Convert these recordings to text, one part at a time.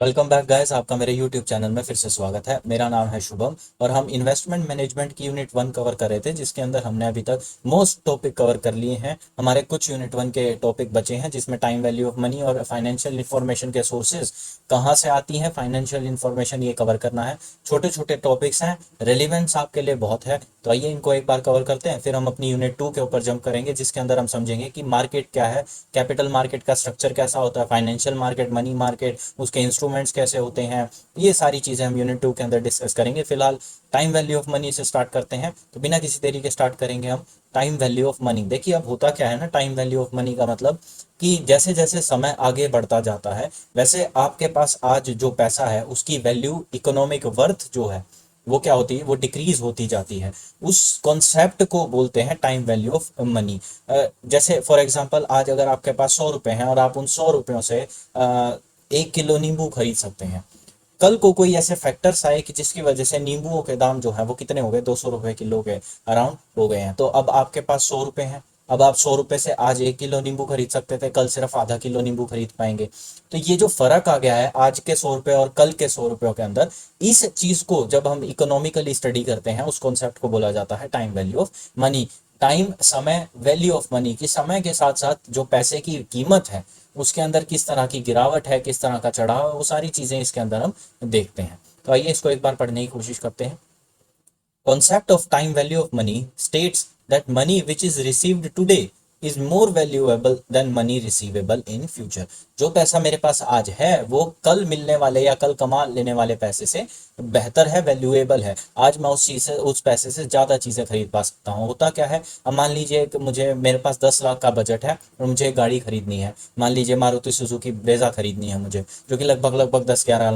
Welcome back guys, आपका मेरे YouTube channel में फिर से स्वागत है। मेरा नाम है शुभम और हम इन्वेस्टमेंट मैनेजमेंट की यूनिट 1 कवर कर रहे थे, जिसके अंदर हमने अभी तक मोस्ट टॉपिक कवर कर लिए हैं। हमारे कुछ यूनिट 1 के टॉपिक बचे हैं, जिसमें टाइम वैल्यू ऑफ मनी और फाइनेंशियल इंफॉर्मेशन के सोर्सेज कहाँ से आती हैं, फाइनेंशियल इंफॉर्मेशन ये कवर करना है। छोटे छोटे टॉपिक्स हैं, रेलिवेंस आपके लिए बहुत है, तो आइए इनको एक बार कवर करते हैं। फिर हम अपनी यूनिट 2 के ऊपर जंप करेंगे, जिसके अंदर हम समझेंगे कि मार्केट क्या है, कैपिटल मार्केट का स्ट्रक्चर कैसा होता है, फाइनेंशियल मार्केट, मनी मार्केट, उसके इंस्ट्रूमेंट्स कैसे होते हैं। ये सारी चीज़ें हम यूनिट 2 के अंदर डिस्कस करेंगे। फिलहाल टाइम वैल्यू ऑफ मनी से स्टार्ट करते हैं, तो बिना किसी देरी के स्टार्ट करेंगे हम टाइम वैल्यू ऑफ मनी। देखिए, अब होता क्या है ना, टाइम वैल्यू ऑफ मनी का मतलब कि जैसे जैसे समय आगे बढ़ता जाता है, वैसे आपके पास आज जो पैसा है उसकी वैल्यू, इकोनॉमिक वर्थ जो है वो क्या होती है, वो डिक्रीज होती जाती है। उस कॉन्सेप्ट को बोलते हैं टाइम वैल्यू ऑफ मनी। जैसे फॉर एग्जांपल, आज अगर आपके पास 100 रुपए हैं और आप उन 100 रुपयों से 1 किलो नींबू खरीद सकते हैं। कल को कोई ऐसे फैक्टर्स आए कि जिसकी वजह से नींबुओं के दाम जो है वो कितने हो गए, 200 रुपए किलो के अराउंड हो गए हैं। तो अब आपके पास 100 रुपए हैं। अब आप 100 रुपए से आज 1 किलो नींबू खरीद सकते थे, कल सिर्फ आधा किलो नींबू खरीद पाएंगे। तो ये जो फर्क आ गया है आज के 100 रुपए और कल के 100 रुपयों के अंदर, इस चीज को जब हम इकोनॉमिकली स्टडी करते हैं, उस कॉन्सेप्ट को बोला जाता है time value of money. Time, समय, वैल्यू ऑफ मनी, कि समय के साथ साथ जो पैसे की कीमत है उसके अंदर किस तरह की गिरावट है, किस तरह का चढ़ाव है, वो सारी चीजें इसके अंदर हम देखते हैं। तो आइए इसको एक बार पढ़ने की कोशिश करते हैं। Concept of time value of money states that money which is received today is more valuable than money receivable in future। जो पैसा मेरे पास आज है वो कल मिलने वाले या कल कमा लेने वाले पैसे से बेहतर है, वैल्यूएबल है। आज मैं उस चीज से, उस पैसे से ज्यादा चीजें खरीद पा सकता हूँ। होता क्या है, अब मान लीजिए कि मुझे, मेरे पास 10 लाख का बजट है और मुझे एक गाड़ी खरीदनी है। मान लीजिए मारुति सुजुकी ब्रेजा खरीदनी है मुझे, जो कि लगभग लगभग 10-11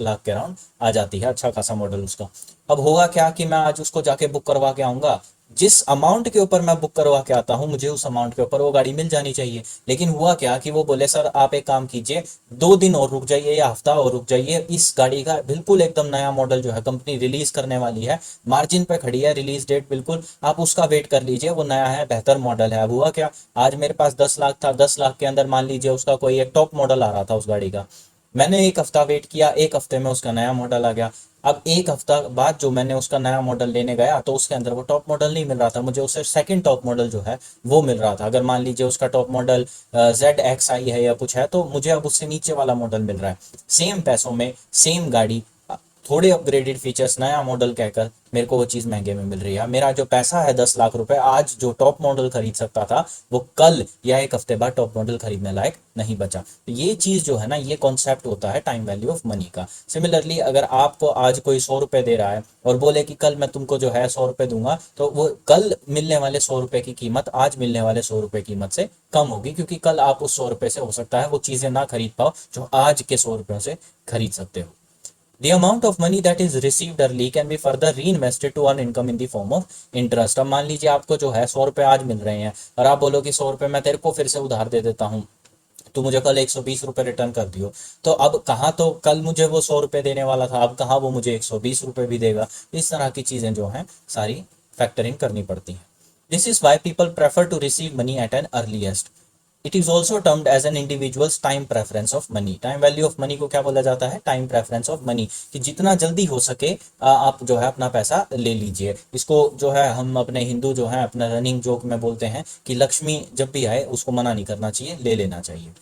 लाख के अराउंड आ जाती है, अच्छा खासा मॉडल उसका। अब होगा क्या कि मैं आज उसको जाके बुक करवा के आऊंगा। जिस अमाउंट के ऊपर मैं बुक करवा के आता हूँ, मुझे उस अमाउंट के ऊपर वो गाड़ी मिल जानी चाहिए। लेकिन हुआ क्या कि वो बोले, सर आप एक काम कीजिए, 2 दिन और रुक जाइए या हफ्ता और रुक जाइए, इस गाड़ी का बिल्कुल एकदम नया मॉडल जो है कंपनी रिलीज करने वाली है, मार्जिन पे खड़ी है, रिलीज डेट बिल्कुल, आप उसका वेट कर लीजिए, वो नया है, बेहतर मॉडल है। अब हुआ क्या, आज मेरे पास 10 लाख था, 10 लाख के अंदर मान लीजिए उसका कोई एक टॉप मॉडल आ रहा था उस गाड़ी का। मैंने एक हफ्ता वेट किया, एक हफ्ते में उसका नया मॉडल आ गया। अब एक हफ्ता बाद जो मैंने उसका नया मॉडल लेने गया, तो उसके अंदर वो टॉप मॉडल नहीं मिल रहा था, मुझे उससे सेकंड टॉप मॉडल जो है वो मिल रहा था। अगर मान लीजिए उसका टॉप मॉडल ZXi है या कुछ है, तो मुझे अब उससे नीचे वाला मॉडल मिल रहा है। सेम पैसों में सेम गाड़ी, थोड़े अपग्रेडेड फीचर्स, नया मॉडल कहकर मेरे को वो चीज़ महंगे में मिल रही है। मेरा जो पैसा है 10 लाख रुपए, आज जो टॉप मॉडल खरीद सकता था, वो कल या एक हफ्ते बाद टॉप मॉडल खरीदने लायक नहीं बचा। तो ये चीज़ जो है ना, ये कॉन्सेप्ट होता है टाइम वैल्यू ऑफ मनी का। सिमिलरली, अगर आपको आज कोई 100 रुपए दे रहा है और बोले कि कल मैं तुमको जो है 100 रुपए दूंगा, तो वो कल मिलने वाले 100 रुपए की कीमत आज मिलने वाले 100 रुपए की कीमत से कम होगी, क्योंकि कल आप उस 100 रुपए से हो सकता है वो चीज़ें ना खरीद पाओ जो आज के 100 रुपयों से खरीद सकते हो। The amount of money that is received early can be further reinvested to earn income in the form of interest। अब मान लीजिए आपको जो है 100 रुपए आज मिल रहे हैं और आप बोलो कि 100 रुपए मैं तेरे को फिर से उधार दे देता हूँ, तो मुझे कल 120 रुपए रिटर्न कर दियो। तो अब कहाँ, तो कल मुझे वो 100 रुपए देने वाला था, अब कहाँ वो मुझे 120 रुपए भी देगा। इस तरह की चीज़ें जो हैं सारी फैक्टरिंग करनी पड़ती हैं। This is why people prefer to receive money at an earliest. It is also termed as an individuals time preference of money. Time value of money को क्या बोला जाता है, टाइम प्रेफरेंस ऑफ मनी, कि जितना जल्दी हो सके आप जो है अपना पैसा ले लीजिए। इसको जो है हम अपने हिंदू जो है अपना रनिंग जोक में बोलते हैं कि लक्ष्मी जब भी आए उसको मना नहीं करना चाहिए, ले लेना चाहिए।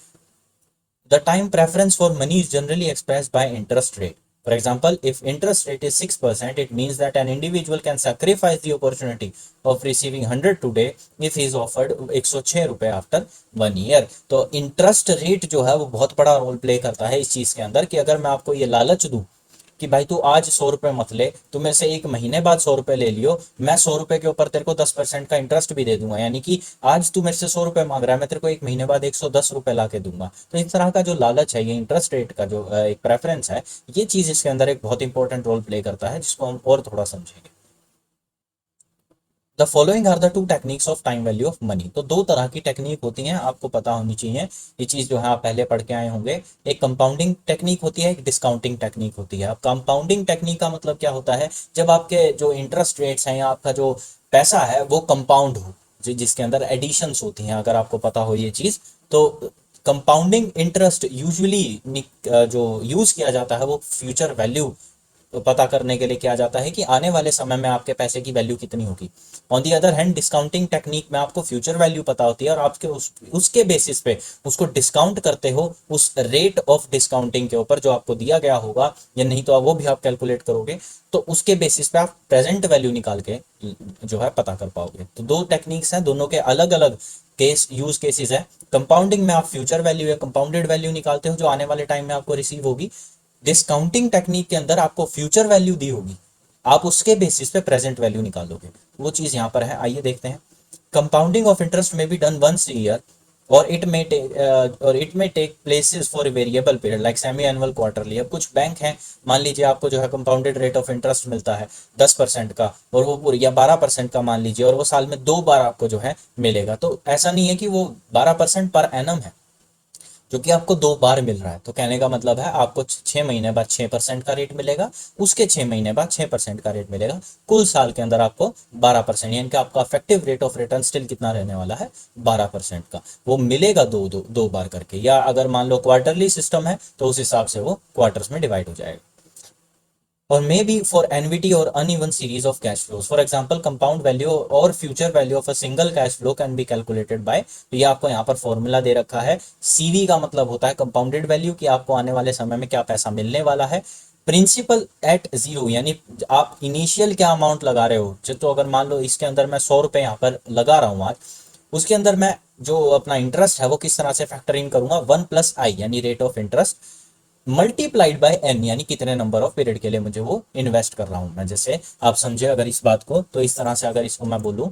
The time preference for money is generally expressed by interest rate. For example, if interest rate is 6%, it means that an individual can sacrifice the opportunity of receiving 100 today if he is offered 106 रुपए after 1 year। तो interest rate जो है वो बहुत बड़ा role play करता है इस चीज के अंदर, कि अगर मैं आपको ये लालच दूं कि भाई तू आज 100 रुपए मत ले, तू मेरे से 1 महीने बाद 100 रुपए ले लियो, मैं 100 रुपए के ऊपर तेरे को 10% का इंटरेस्ट भी दे दूंगा। यानी कि आज तू मेरे से 100 रुपए मांग रहा है, मैं तेरे को 1 महीने बाद 110 रुपए ला के दूंगा। तो इस तरह का जो लालच है, ये इंटरेस्ट रेट का जो एक प्रेफरेंस है, ये चीज इसके अंदर एक बहुत इंपॉर्टेंट रोल प्ले करता है, जिसको हम और थोड़ा समझेंगे। The following are the two techniques of time value of money. तो दो तरह की टेक्निक होती हैं, आपको पता होनी चाहिए। ये चीज जो है आप पहले पढ़ के आए होंगे। एक कंपाउंडिंग टेक्निक होती है, एक डिस्काउंटिंग टेक्निक होती है। अब कंपाउंडिंग टेक्निक का मतलब क्या होता है, जब आपके जो इंटरेस्ट रेट्स हैं या आपका जो पैसा है वो कंपाउंड हो, जिसके अंदर एडिशंस होती हैं, अगर आपको पता हो ये चीज। तो कंपाउंडिंग इंटरेस्ट यूजुअली जो यूज किया जाता है वो फ्यूचर वैल्यू पता करने के लिए किया जाता है कि आने वाले समय में आपके पैसे की वैल्यू कितनी होगी। On the other hand discounting technique में आपको फ्यूचर वैल्यू पता होती है और आपके उसके बेसिस पे उसको डिस्काउंट करते हो उस रेट ऑफ डिस्काउंटिंग के ऊपर जो आपको दिया गया होगा, या नहीं तो वो भी आप कैलकुलेट करोगे, तो उसके बेसिस पे आप प्रेजेंट वैल्यू निकाल के जो है पता कर पाओगे। तो दो टेक्निक्स हैं, दोनों के अलग अलग केस यूज केसेस है। कंपाउंडिंग में आप फ्यूचर वैल्यू या कंपाउंडेड वैल्यू निकालते हो जो आने वाले टाइम में आपको रिसीव होगी। डिस्काउंटिंग टेक्निक के अंदर आपको फ्यूचर वैल्यू दी होगी, आप उसके बेसिस पे प्रेजेंट वैल्यू निकालोगे। वो चीज यहां पर है, आइए देखते हैं। Compounding of interest may be done once year और it may take places for variable period like semi annual quarterly. अब कुछ बैंक हैं, मान लीजिए आपको जो है कंपाउंडेड रेट ऑफ इंटरेस्ट मिलता है 10% का, और वो पूरी या 12% का मान लीजिए, और वो साल में 2 बार आपको जो है मिलेगा। तो ऐसा नहीं है कि वो 12% पर एनम है, जो कि आपको 2 बार मिल रहा है। तो कहने का मतलब है आपको 6 महीने बाद 6% का रेट मिलेगा, उसके 6 महीने बाद 6% का रेट मिलेगा, कुल साल के अंदर आपको 12%, यानी कि आपका effective rate of return still कितना रहने वाला है, 12% का। वो मिलेगा दो बार करके, या अगर मान लो क्वार्टरली सिस्टम है तो उस हिसाब से वो क्वार्टर्स में डिवाइड हो जाएगा। और मे बी फॉर एनविटी और uneven series of cash flows. For example compound value और future value of a single cash flow can be calculated by, तो ये आपको यहाँ पर फॉर्मूला दे रखा है। सीवी का मतलब होता है कंपाउंडेड वैल्यू, कि आपको आने वाले समय में क्या पैसा मिलने वाला है। प्रिंसिपल एट जीरो, यानी आप इनिशियल क्या अमाउंट लगा रहे हो। तो अगर मान लो इसके अंदर मैं 100 रुपये यहाँ पर लगा रहा हूँ आज, उसके अंदर मैं जो अपना इंटरेस्ट है वो किस तरह से फैक्टर इन करूंगा, 1 + i यानी rate of interest multiplied by N, यानी कितने नंबर ऑफ पीरियड के लिए मुझे वो इन्वेस्ट कर रहा हूं मैं। जैसे आप समझे अगर इस बात को, तो इस तरह से अगर इसको मैं बोलूं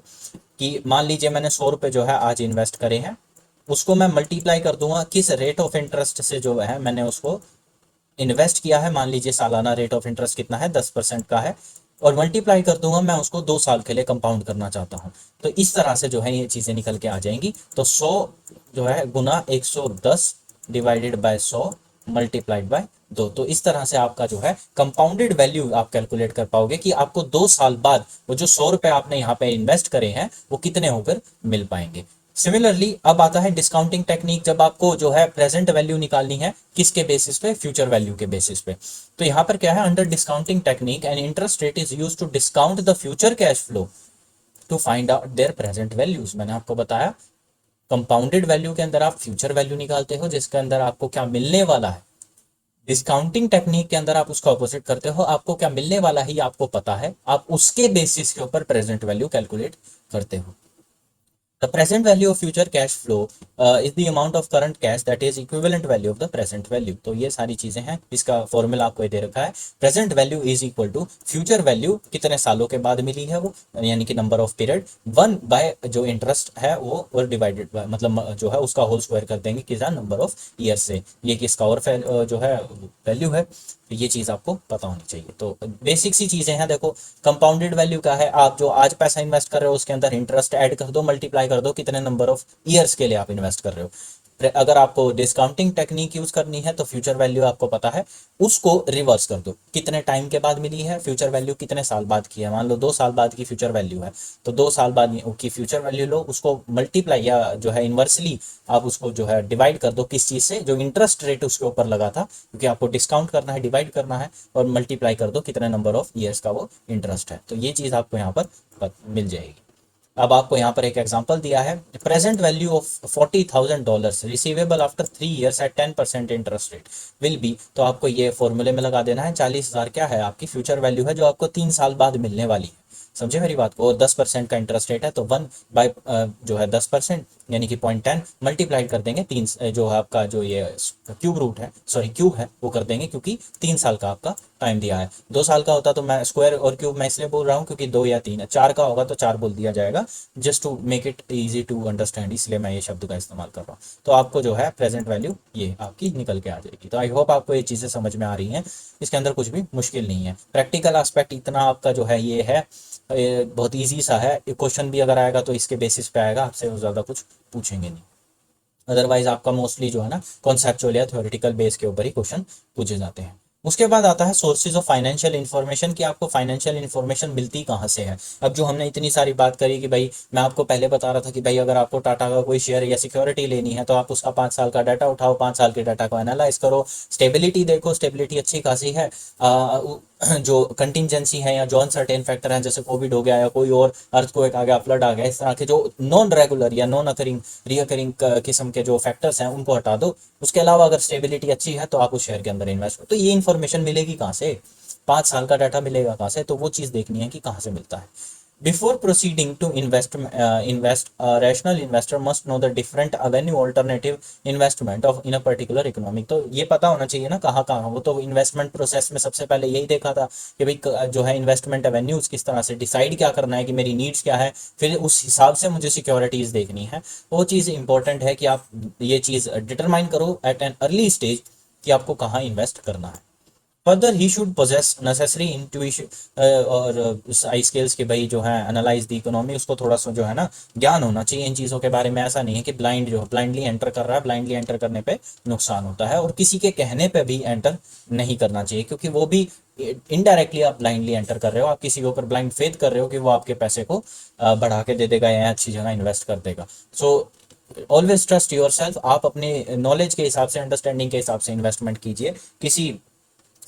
कि मान लीजिए मैंने 100 रुपये जो है आज इन्वेस्ट करे हैं, उसको मैं मल्टीप्लाई कर दूंगा किस रेट ऑफ इंटरेस्ट से जो है मैंने उसको इन्वेस्ट किया है। मान लीजिए सालाना रेट ऑफ इंटरेस्ट कितना है, 10% का है, और मल्टीप्लाई कर दूंगा मैं उसको 2 साल के लिए कंपाउंड करना चाहता हूं। तो इस तरह से जो है ये चीजें निकल के आ जाएंगी। तो 100 जो है गुना 110 डिवाइडेड बाय 100 मल्टीप्लाइड बाय 2। तो इस तरह से आपका जो है कंपाउंडेड वैल्यू आप कैलकुलेट कर पाओगे कि आपको 2 साल बाद वो जो 100 रुपए आपने यहाँ पे इन्वेस्ट करे हैं वो कितने होकर मिल पाएंगे। सिमिलरली अब आता है डिस्काउंटिंग टेक्निक, जब आपको जो है प्रेजेंट वैल्यू निकालनी है किसके बेसिस पे, फ्यूचर वैल्यू के बेसिस पे। तो यहाँ पर क्या है, under discounting technique an interest rate is use to discount the future cash flow to find out their present values. मैंने आपको बताया कंपाउंडेड वैल्यू के अंदर आप फ्यूचर वैल्यू निकालते हो जिसके अंदर आपको क्या मिलने वाला है। डिस्काउंटिंग टेक्निक के अंदर आप उसका ऑपोजिट करते हो, आपको क्या मिलने वाला है ये आपको पता है, आप उसके बेसिस के ऊपर प्रेजेंट वैल्यू कैलकुलेट करते हो। The present value of future cash flow is the amount of current cash that is equivalent value of the present value। तो ये सारी चीजें हैं, इसका फॉर्मूला आपको दे रखा है। Present value is equal to future value कितने सालों के बाद मिली है वो, यानी कि नंबर ऑफ पीरियड, 1 / जो इंटरेस्ट है वो, और डिवाइडेड बाय मतलब जो है उसका होल स्क्वायर कर देंगे कितना, नंबर ऑफ ईयर से। ये किसका और जो है वैल्यू है, तो ये चीज आपको पता होनी चाहिए। तो बेसिक सी चीजें हैं। देखो कंपाउंडेड वैल्यू क्या है, आप जो आज पैसा इन्वेस्ट कर रहे हो उसके अंदर इंटरेस्ट ऐड कर दो, मल्टीप्लाई कर दो कितने नंबर ऑफ ईयर्स के लिए आप इन्वेस्ट कर रहे हो। अगर आपको डिस्काउंटिंग टेक्निक यूज करनी है तो फ्यूचर वैल्यू आपको पता है, उसको रिवर्स कर दो, कितने टाइम के बाद मिली है फ्यूचर वैल्यू, कितने साल बाद की है। मान लो 2 साल बाद की फ्यूचर वैल्यू है, तो 2 साल बाद की फ्यूचर वैल्यू लो, उसको मल्टीप्लाई या जो है इनवर्सली आप उसको जो है डिवाइड कर दो किस चीज से, जो इंटरेस्ट रेट उसके ऊपर लगा था, क्योंकि आपको डिस्काउंट करना है, डिवाइड करना है, और मल्टीप्लाई कर दो कितने नंबर ऑफ ईयर्स का वो इंटरेस्ट है। तो ये चीज आपको यहाँ पर मिल जाएगी। अब आपको यहाँ पर एक एग्जांपल दिया है, present value of $40,000 receivable after 3 years at 10% interest rate will be. तो आपको ये फॉर्मूले में लगा देना है, 40,000 क्या है आपकी फ्यूचर वैल्यू है जो आपको 3 साल बाद मिलने वाली है। समझे मेरी बात को, और 10% का इंटरेस्ट रेट है, तो 1 / जो है 10% यानी कि 0.10 मल्टीप्लाइड कर देंगे 3 जो है आपका जो ये क्यूब रूट है, सॉरी क्यूब है वो कर देंगे, क्योंकि 3 साल का आपका टाइम दिया है। 2 साल का होता तो मैं स्क्वायर और क्यूब मैं इसलिए बोल रहा हूँ क्योंकि 2 या 3, 4 का होगा तो 4 बोल दिया जाएगा, just to make it easy to understand, इसलिए मैं ये शब्द का इस्तेमाल कर रहा हूँ। तो आपको जो है प्रेजेंट वैल्यू ये आपकी निकल के आ जाएगी। तो आई होप आपको ये चीज़ें समझ में आ रही हैं, इसके अंदर कुछ भी मुश्किल नहीं है। प्रैक्टिकल एस्पेक्ट इतना आपका जो है ये है, बहुत ईजी सा है। क्वेश्चन भी अगर आएगा तो इसके बेसिस पे आएगा, आपसे ज़्यादा कुछ पूछेंगे नहीं। अदरवाइज आपका मोस्टली जो है ना कॉन्सेप्चुअल या थ्योरेटिकल बेस के ऊपर ही क्वेश्चन पूछे जाते हैं। उसके बाद आता है सोर्सेज ऑफ फाइनेंशियल इन्फॉर्मेशन, कि आपको फाइनेंशियल इन्फॉर्मेशन मिलती कहाँ से है। अब जो हमने इतनी सारी बात करी कि भाई, मैं आपको पहले बता रहा था कि भाई अगर आपको टाटा का कोई शेयर या सिक्योरिटी लेनी है तो आप उसका 5 साल का डाटा उठाओ, 5 साल के डाटा को एनालाइज करो, स्टेबिलिटी देखो, स्टेबिलिटी अच्छी खासी है। जो कंटिजेंसी है या जो अनसर्टेन फैक्टर है, जैसे कोविड हो गया या कोई और अर्थक्वेक आ गया, फ्लड आ गया, इस तरह के जो नॉन रेगुलर या नॉन अकरिंग रिकरिंग किस्म के जो फैक्टर्स हैं उनको हटा दो। उसके अलावा अगर स्टेबिलिटी अच्छी है तो आप उस शेयर के अंदर इन्वेस्ट करो। तो ये इन्फॉर्मेशन मिलेगी कहाँ से, 5 साल का डाटा मिलेगा कहाँ से, तो वो चीज़ देखनी है कि कहाँ से मिलता है। Before proceeding to invest, a rational investor must know the different avenue alternative investment of in a particular economic। तो ये पता होना चाहिए ना कहाँ कहाँ। वो तो इन्वेस्टमेंट प्रोसेस में सबसे पहले यही देखा था कि भाई जो है इन्वेस्टमेंट एवेन्यूज किस तरह से डिसाइड क्या करना है, कि मेरी नीड्स क्या है, फिर उस हिसाब से मुझे सिक्योरिटीज देखनी है। वो चीज़ इंपॉर्टेंट है कि आप ये चीज़ डिटरमाइन करो एट एन अर्ली स्टेज कि आपको कहाँ इन्वेस्ट करना है। Further he should possess necessary intuition और आई स्किल्स के भाई जो है एनालाइज द इकोनॉमी, उसको थोड़ा सा जो है ना ज्ञान होना चाहिए इन चीज़ों के बारे में। ऐसा नहीं है कि ब्लाइंड जो ब्लाइंडली एंटर कर रहा है, ब्लाइंडली एंटर करने पे नुकसान होता है, और किसी के कहने पे भी एंटर नहीं करना चाहिए, क्योंकि वो भी इनडायरेक्टली आप ब्लाइंडली एंटर कर रहे हो, आप किसी के ऊपर ब्लाइंड फेथ कर रहे हो कि वो आपके पैसे को बढ़ा के दे देगा या अच्छी जगह इन्वेस्ट कर देगा। So always trust your self. आप अपने नॉलेज के हिसाब से, अंडरस्टैंडिंग के हिसाब से इन्वेस्टमेंट कीजिए। किसी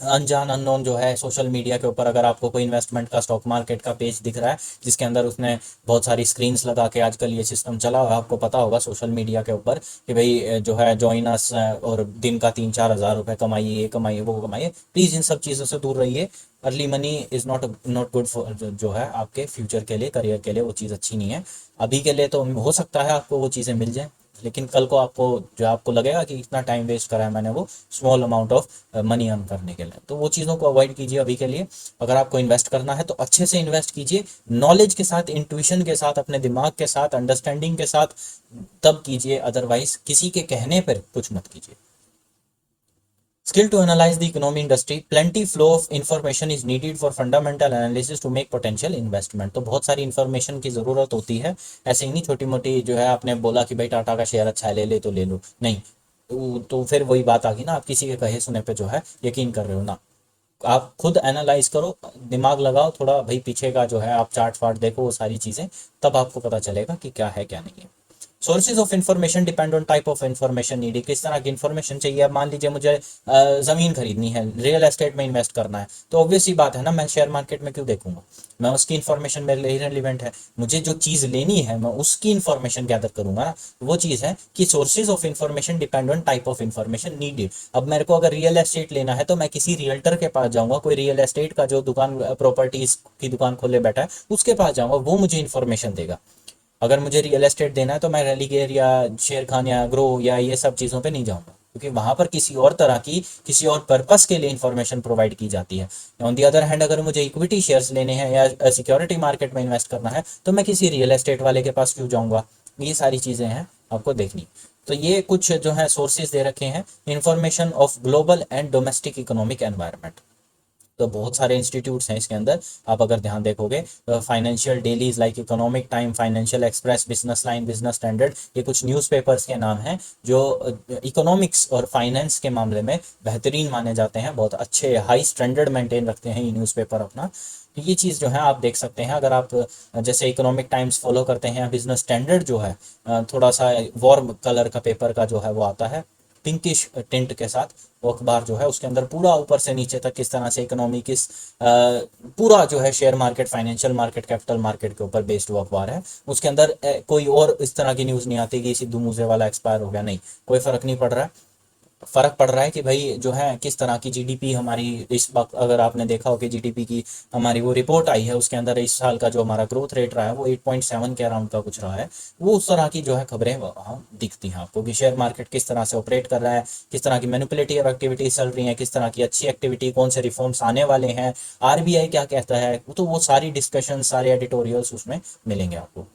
अनजान अननोन जो है सोशल मीडिया के ऊपर अगर आपको कोई इन्वेस्टमेंट का, स्टॉक मार्केट का पेज दिख रहा है जिसके अंदर उसने बहुत सारी स्क्रीन्स लगा के, आजकल ये सिस्टम चला हुआ है, आपको पता होगा सोशल मीडिया के ऊपर, कि भाई जो है ज्वाइन अस और दिन का 3-4 हज़ार रुपये कमाइए, ये कमाइए, वो कमाइए, प्लीज़ इन सब चीज़ों से दूर रहिए। Early money is not good for जो है आपके फ्यूचर के लिए, करियर के लिए वो चीज़ अच्छी नहीं है। अभी के लिए तो हो सकता है आपको वो चीज़ें मिल जाए, लेकिन कल को आपको जो आपको लगेगा कि इतना टाइम वेस्ट करा है मैंने वो small amount of money earn करने के लिए, तो वो चीज़ों को अवॉइड कीजिए अभी के लिए। अगर आपको इन्वेस्ट करना है तो अच्छे से इन्वेस्ट कीजिए, नॉलेज के साथ, इंट्यूशन के साथ, अपने दिमाग के साथ, अंडरस्टैंडिंग के साथ, तब कीजिए। अदरवाइज किसी के कहने पर कुछ मत कीजिए। Skill to analyze the economy industry. Plenty flow of information is needed for fundamental analysis to make potential investment। तो बहुत सारी इन्फॉर्मेशन की ज़रूरत होती है। ऐसे ही नहीं छोटी मोटी जो है आपने बोला कि भाई टाटा का शेयर अच्छा है, ले ले तो ले लो, नहीं। तो फिर वही बात आ गई ना, आप किसी के कहे सुने पे जो है यकीन कर रहे हो ना। आप खुद एनालाइज करो, दिमाग लगाओ थोड़ा भाई, पीछे का जो है आप चार्ट फार्ट देखो, वो सारी चीज़ें, तब आपको पता चलेगा कि क्या है क्या नहीं है। Sources of information depend on type of information need. किस तरह की इन्फॉर्मेशन चाहिए। अब मान लीजिए मुझे ज़मीन खरीदनी है, रियल एस्टेट में इन्वेस्ट करना है, तो ऑब्वियस सी बात है ना, मैं शेयर मार्केट में क्यों देखूंगा, मैं उसकी इन्फॉर्मेशन मेरे लिए रिलेवेंट है। मुझे जो चीज़ लेनी है मैं उसकी इन्फॉर्मेशन गैदर करूंगा ना। वो चीज़ है कि sources of information depend on type of information needed. अब मेरे को अगर रियल एस्टेट लेना है तो मैं किसी रियल्टर के पास जाऊंगा, कोई रियल एस्टेट का जो दुकान, प्रॉपर्टीज की दुकान खोले बैठा है, उसके पास जाऊंगा, वो मुझे इन्फॉर्मेशन देगा। अगर मुझे रियल एस्टेट देना है तो मैं रेलिगेयर या शेर खान या ग्रो या ये सब चीज़ों पे नहीं जाऊंगा, क्योंकि वहां पर किसी और तरह की, किसी और पर्पस के लिए इन्फॉर्मेशन प्रोवाइड की जाती है। ऑन दी अदर हैंड, अगर मुझे इक्विटी शेयर्स लेने हैं या सिक्योरिटी मार्केट में इन्वेस्ट करना है तो मैं किसी रियल एस्टेट वाले के पास क्यों जाऊंगा। ये सारी चीज़ें हैं आपको देखनी। तो ये कुछ जो है सोर्सेज दे रखे हैं। Information of global and domestic economic environment, तो बहुत सारे इंस्टीट्यूट्स हैं इसके अंदर। आप अगर ध्यान देखोगे, financial dailies like economic time, financial express, business line, business standard, ये कुछ न्यूज़पेपर्स के नाम हैं जो इकोनॉमिक्स और फाइनेंस के मामले में बेहतरीन माने जाते हैं। बहुत अच्छे हाई स्टैंडर्ड मेंटेन रखते हैं ये न्यूज़पेपर अपना। तो ये चीज़ जो है आप देख सकते हैं। अगर आप जैसे इकोनॉमिक टाइम्स फॉलो करते हैं, बिजनेस स्टैंडर्ड जो है थोड़ा सा वार्म कलर का पेपर का जो है वो आता है, पिंकिश टिंट के साथ। वो अखबार जो है उसके अंदर पूरा ऊपर से नीचे तक किस तरह से इकोनॉमी, पूरा जो है share market, financial market, capital market के ऊपर बेस्ड वो अखबार है। उसके अंदर कोई और इस तरह की न्यूज़ नहीं आती कि सिद्धू मूसे वाला एक्सपायर हो गया, नहीं, कोई फर्क नहीं पड़ रहा है। फर्क पड़ रहा है कि भाई जो है किस तरह की जीडीपी हमारी इस वक्त, अगर आपने देखा हो कि जीडीपी की हमारी वो रिपोर्ट आई है, उसके अंदर इस साल का जो हमारा ग्रोथ रेट रहा है वो 8.7 के अराउंड का कुछ रहा है। वो उस तरह की जो है खबरें वहाँ दिखती हैं आपको, कि शेयर मार्केट किस तरह से ऑपरेट कर रहा है, किस तरह की मैनिपुलेटिव एक्टिविटीज चल रही हैं, किस तरह की अच्छी एक्टिविटी, कौन से रिफॉर्म्स आने वाले हैं, आरबीआई क्या कहता है, तो वो सारी डिस्कशन, सारे एडिटोरियल्स उसमें मिलेंगे आपको।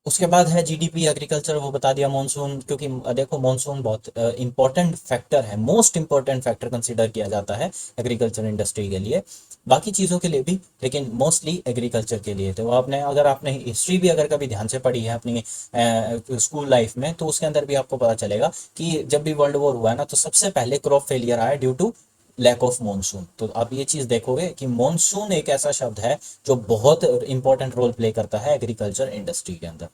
उसके बाद है जीडीपी, एग्रीकल्चर वो बता दिया। मॉनसून, क्योंकि देखो मॉनसून बहुत इंपॉर्टेंट फैक्टर है, मोस्ट इंपॉर्टेंट फैक्टर कंसीडर किया जाता है एग्रीकल्चर इंडस्ट्री के लिए, बाकी चीज़ों के लिए भी, लेकिन मोस्टली एग्रीकल्चर के लिए। तो आपने, अगर आपने हिस्ट्री भी अगर कभी ध्यान से पढ़ी है अपनी स्कूल लाइफ में, तो उसके अंदर भी आपको पता चलेगा कि जब भी वर्ल्ड वॉर हुआ है ना, तो सबसे पहले क्रॉप फेलियर आया due to lack of monsoon. तो आप ये चीज़ देखोगे कि मॉनसून एक ऐसा शब्द है जो बहुत इंपॉर्टेंट रोल प्ले करता है एग्रीकल्चर इंडस्ट्री के अंदर।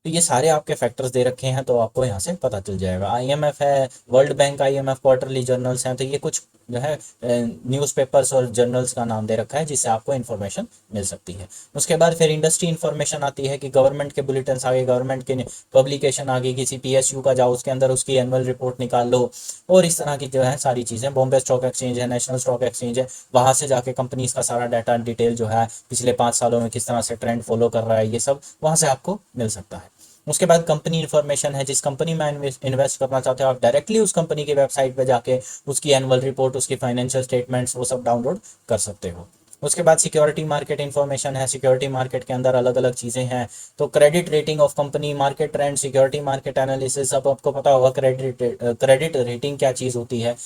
तो ये सारे आपके फैक्टर्स दे रखे हैं, तो आपको यहाँ से पता चल जाएगा। आईएमएफ है, world bank, IMF quarterly journals हैं, तो ये कुछ जो है न्यूज़पेपर्स और जर्नल्स का नाम दे रखा है जिससे आपको इन्फॉर्मेशन मिल सकती है। उसके बाद फिर इंडस्ट्री इन्फॉर्मेशन आती है कि गवर्नमेंट के बुलेटिन आ गए, गवर्नमेंट के पब्लिकेशन आ गई, किसी पीएसयू का जाओ उसके अंदर उसकी एनुअल रिपोर्ट निकाल लो, और इस तरह की जो है सारी चीज़ें। बॉम्बे स्टॉक एक्सचेंज है, नेशनल स्टॉक एक्सचेंज है, वहाँ से जाके कंपनीज का सारा डाटा डिटेल जो है पिछले 5 सालों में किस तरह से ट्रेंड फॉलो कर रहा है, ये सब वहाँ से आपको मिल सकता है। उसके बाद कंपनी इन्फॉर्मेशन है, जिस कंपनी में इन्वेस्ट करना चाहते हो आप डायरेक्टली उस कंपनी की वेबसाइट पे जाके उसकी एनुअल रिपोर्ट, उसकी फाइनेंशियल स्टेटमेंट्स वो सब डाउनलोड कर सकते हो। उसके बाद सिक्योरिटी मार्केट इन्फॉर्मेशन है, सिक्योरिटी मार्केट के अंदर अलग अलग चीज़ें हैं। तो credit rating of company, market trend, security market analysis, सब आपको पता होगा। क्रेडिट रेटिंग क्या चीज़ होती है,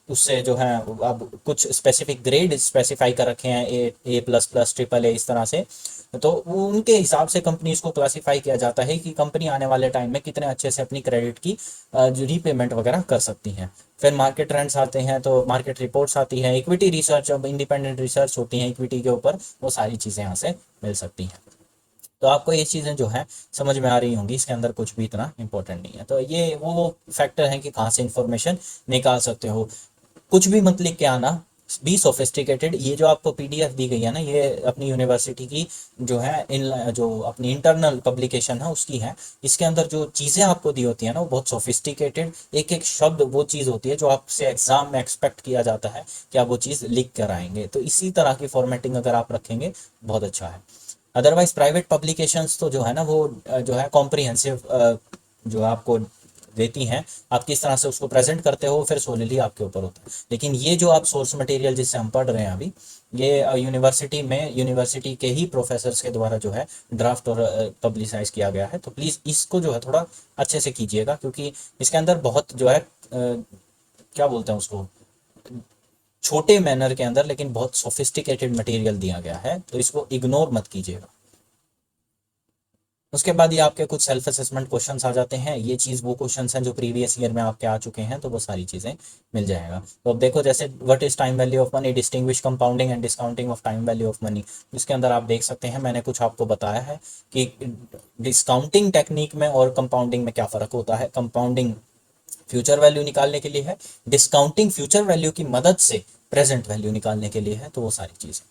उससे जो है अब कुछ स्पेसिफिक ग्रेड स्पेसिफाई कर रखे हैं, ए प्लस प्लस, ट्रिपल ए, इस तरह से। तो वो उनके हिसाब से कंपनीज को क्लासिफाई किया जाता है कि कंपनी आने वाले टाइम में कितने अच्छे से अपनी क्रेडिट की जो रीपेमेंट वगैरह कर सकती हैं। फिर मार्केट ट्रेंड्स आते हैं, तो मार्केट रिपोर्ट्स आती हैं। इक्विटी रिसर्च, अब इंडिपेंडेंट रिसर्च होती है इक्विटी के ऊपर, वो सारी चीज़ें यहाँ से मिल सकती हैं। तो आपको ये चीज़ें जो है समझ में आ रही होंगी, इसके अंदर कुछ भी इतना इंपॉर्टेंट नहीं है। तो ये वो फैक्टर हैं कि कहाँ से इंफॉर्मेशन निकाल सकते हो। कुछ भी मत लिख के आना, बी सोफिस्टिकेटेड। ये जो आपको पीडीएफ दी गई है ना, ये अपनी यूनिवर्सिटी की जो है इन जो अपनी इंटरनल पब्लिकेशन है उसकी है। इसके अंदर जो चीज़ें आपको दी होती है ना, वो बहुत सोफिस्टिकेटेड, एक एक शब्द वो चीज़ होती है जो आपसे एग्जाम में एक्सपेक्ट किया जाता है कि आप वो चीज़ लिख कर आएंगे। तो इसी तरह की फॉर्मेटिंग अगर आप रखेंगे बहुत अच्छा है। अदरवाइज प्राइवेट पब्लिकेशंस तो जो है ना वो जो है कॉम्प्रिहेंसिव जो आपको देती हैं, आप किस तरह से उसको प्रेजेंट करते हो फिर सोलिडली आपके ऊपर होता है। लेकिन ये जो आप सोर्स मटेरियल जिससे हम पढ़ रहे हैं अभी, ये यूनिवर्सिटी में यूनिवर्सिटी के ही प्रोफेसर्स के द्वारा जो है ड्राफ्ट और पब्लिसाइज किया गया है। तो प्लीज़ इसको जो है थोड़ा अच्छे से कीजिएगा, क्योंकि इसके अंदर बहुत जो है क्या बोलते हैं उसको, छोटे मैनर के अंदर लेकिन बहुत सोफिस्टिकेटेड मटेरियल दिया गया है, तो इसको इग्नोर मत कीजिएगा। उसके बाद ये आपके कुछ सेल्फ असेसमेंट क्वेश्चंस आ जाते हैं। ये चीज़ वो क्वेश्चंस हैं जो प्रीवियस ईयर में आपके आ चुके हैं, तो वो सारी चीज़ें मिल जाएगा। तो अब देखो, जैसे what is time value of money, distinguish compounding and discounting of time value of money. इसके अंदर आप देख सकते हैं, मैंने कुछ आपको बताया है कि डिस्काउंटिंग टेक्निक में और कंपाउंडिंग में क्या फ़र्क होता है। कंपाउंडिंग फ्यूचर वैल्यू निकालने के लिए है, डिस्काउंटिंग फ्यूचर वैल्यू की मदद से प्रेजेंट वैल्यू निकालने के लिए है। तो वो सारी चीज़ें,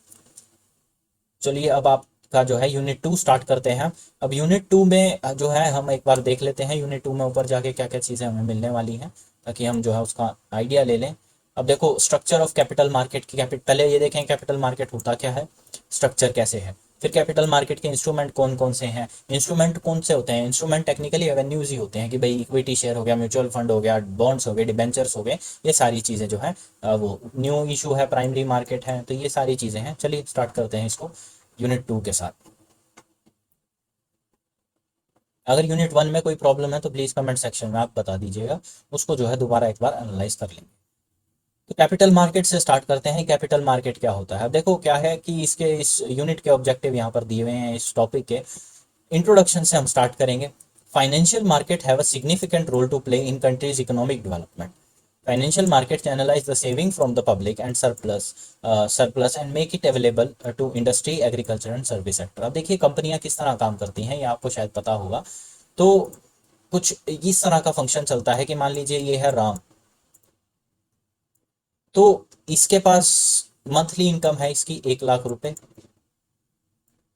चलिए अब आपका जो है यूनिट 2 स्टार्ट करते हैं। अब यूनिट 2 में जो है हम एक बार देख लेते हैं यूनिट 2 में ऊपर जाके क्या क्या चीज़ें हमें मिलने वाली हैं, ताकि हम जो है उसका आइडिया ले लें। अब देखो, स्ट्रक्चर ऑफ कैपिटल मार्केट की पहले ये देखें कैपिटल मार्केट होता क्या है, स्ट्रक्चर कैसे है। फिर कैपिटल मार्केट के इंस्ट्रूमेंट कौन कौन से हैं, इंस्ट्रूमेंट कौन से होते हैं। इंस्ट्रूमेंट टेक्निकली एवेन्यूज ही होते हैं कि भाई इक्विटी शेयर हो गया, म्यूचुअल फंड हो गया, बॉन्ड्स हो गए, डिबेंचर्स हो गए, ये सारी चीज़ें जो है वो न्यू इशू है, प्राइमरी मार्केट है। तो ये सारी चीज़ें हैं। चलिए स्टार्ट करते हैं इसको यूनिट 2 के साथ। अगर यूनिट 1 में कोई प्रॉब्लम है तो प्लीज़ कमेंट सेक्शन में आप बता दीजिएगा, उसको जो है दोबारा एक बार एनालाइज कर लेंगे। तो कैपिटल मार्केट से स्टार्ट करते हैं। कैपिटल मार्केट क्या होता है। अब देखो क्या है कि इसके इस यूनिट के ऑब्जेक्टिव यहाँ पर दिए हुए हैं इस टॉपिक के। इंट्रोडक्शन से हम स्टार्ट करेंगे। Financial market have a significant role to play in countries economic development. Financial markets analyze the saving from the public and surplus and make it available to industry, agriculture and service sector। अब देखिए कंपनियां किस तरह काम करती हैं, ये आपको शायद पता होगा। तो कुछ इस तरह का फंक्शन चलता है कि मान लीजिए ये है राम, तो इसके पास मंथली इनकम है इसकी 1 लाख रुपए,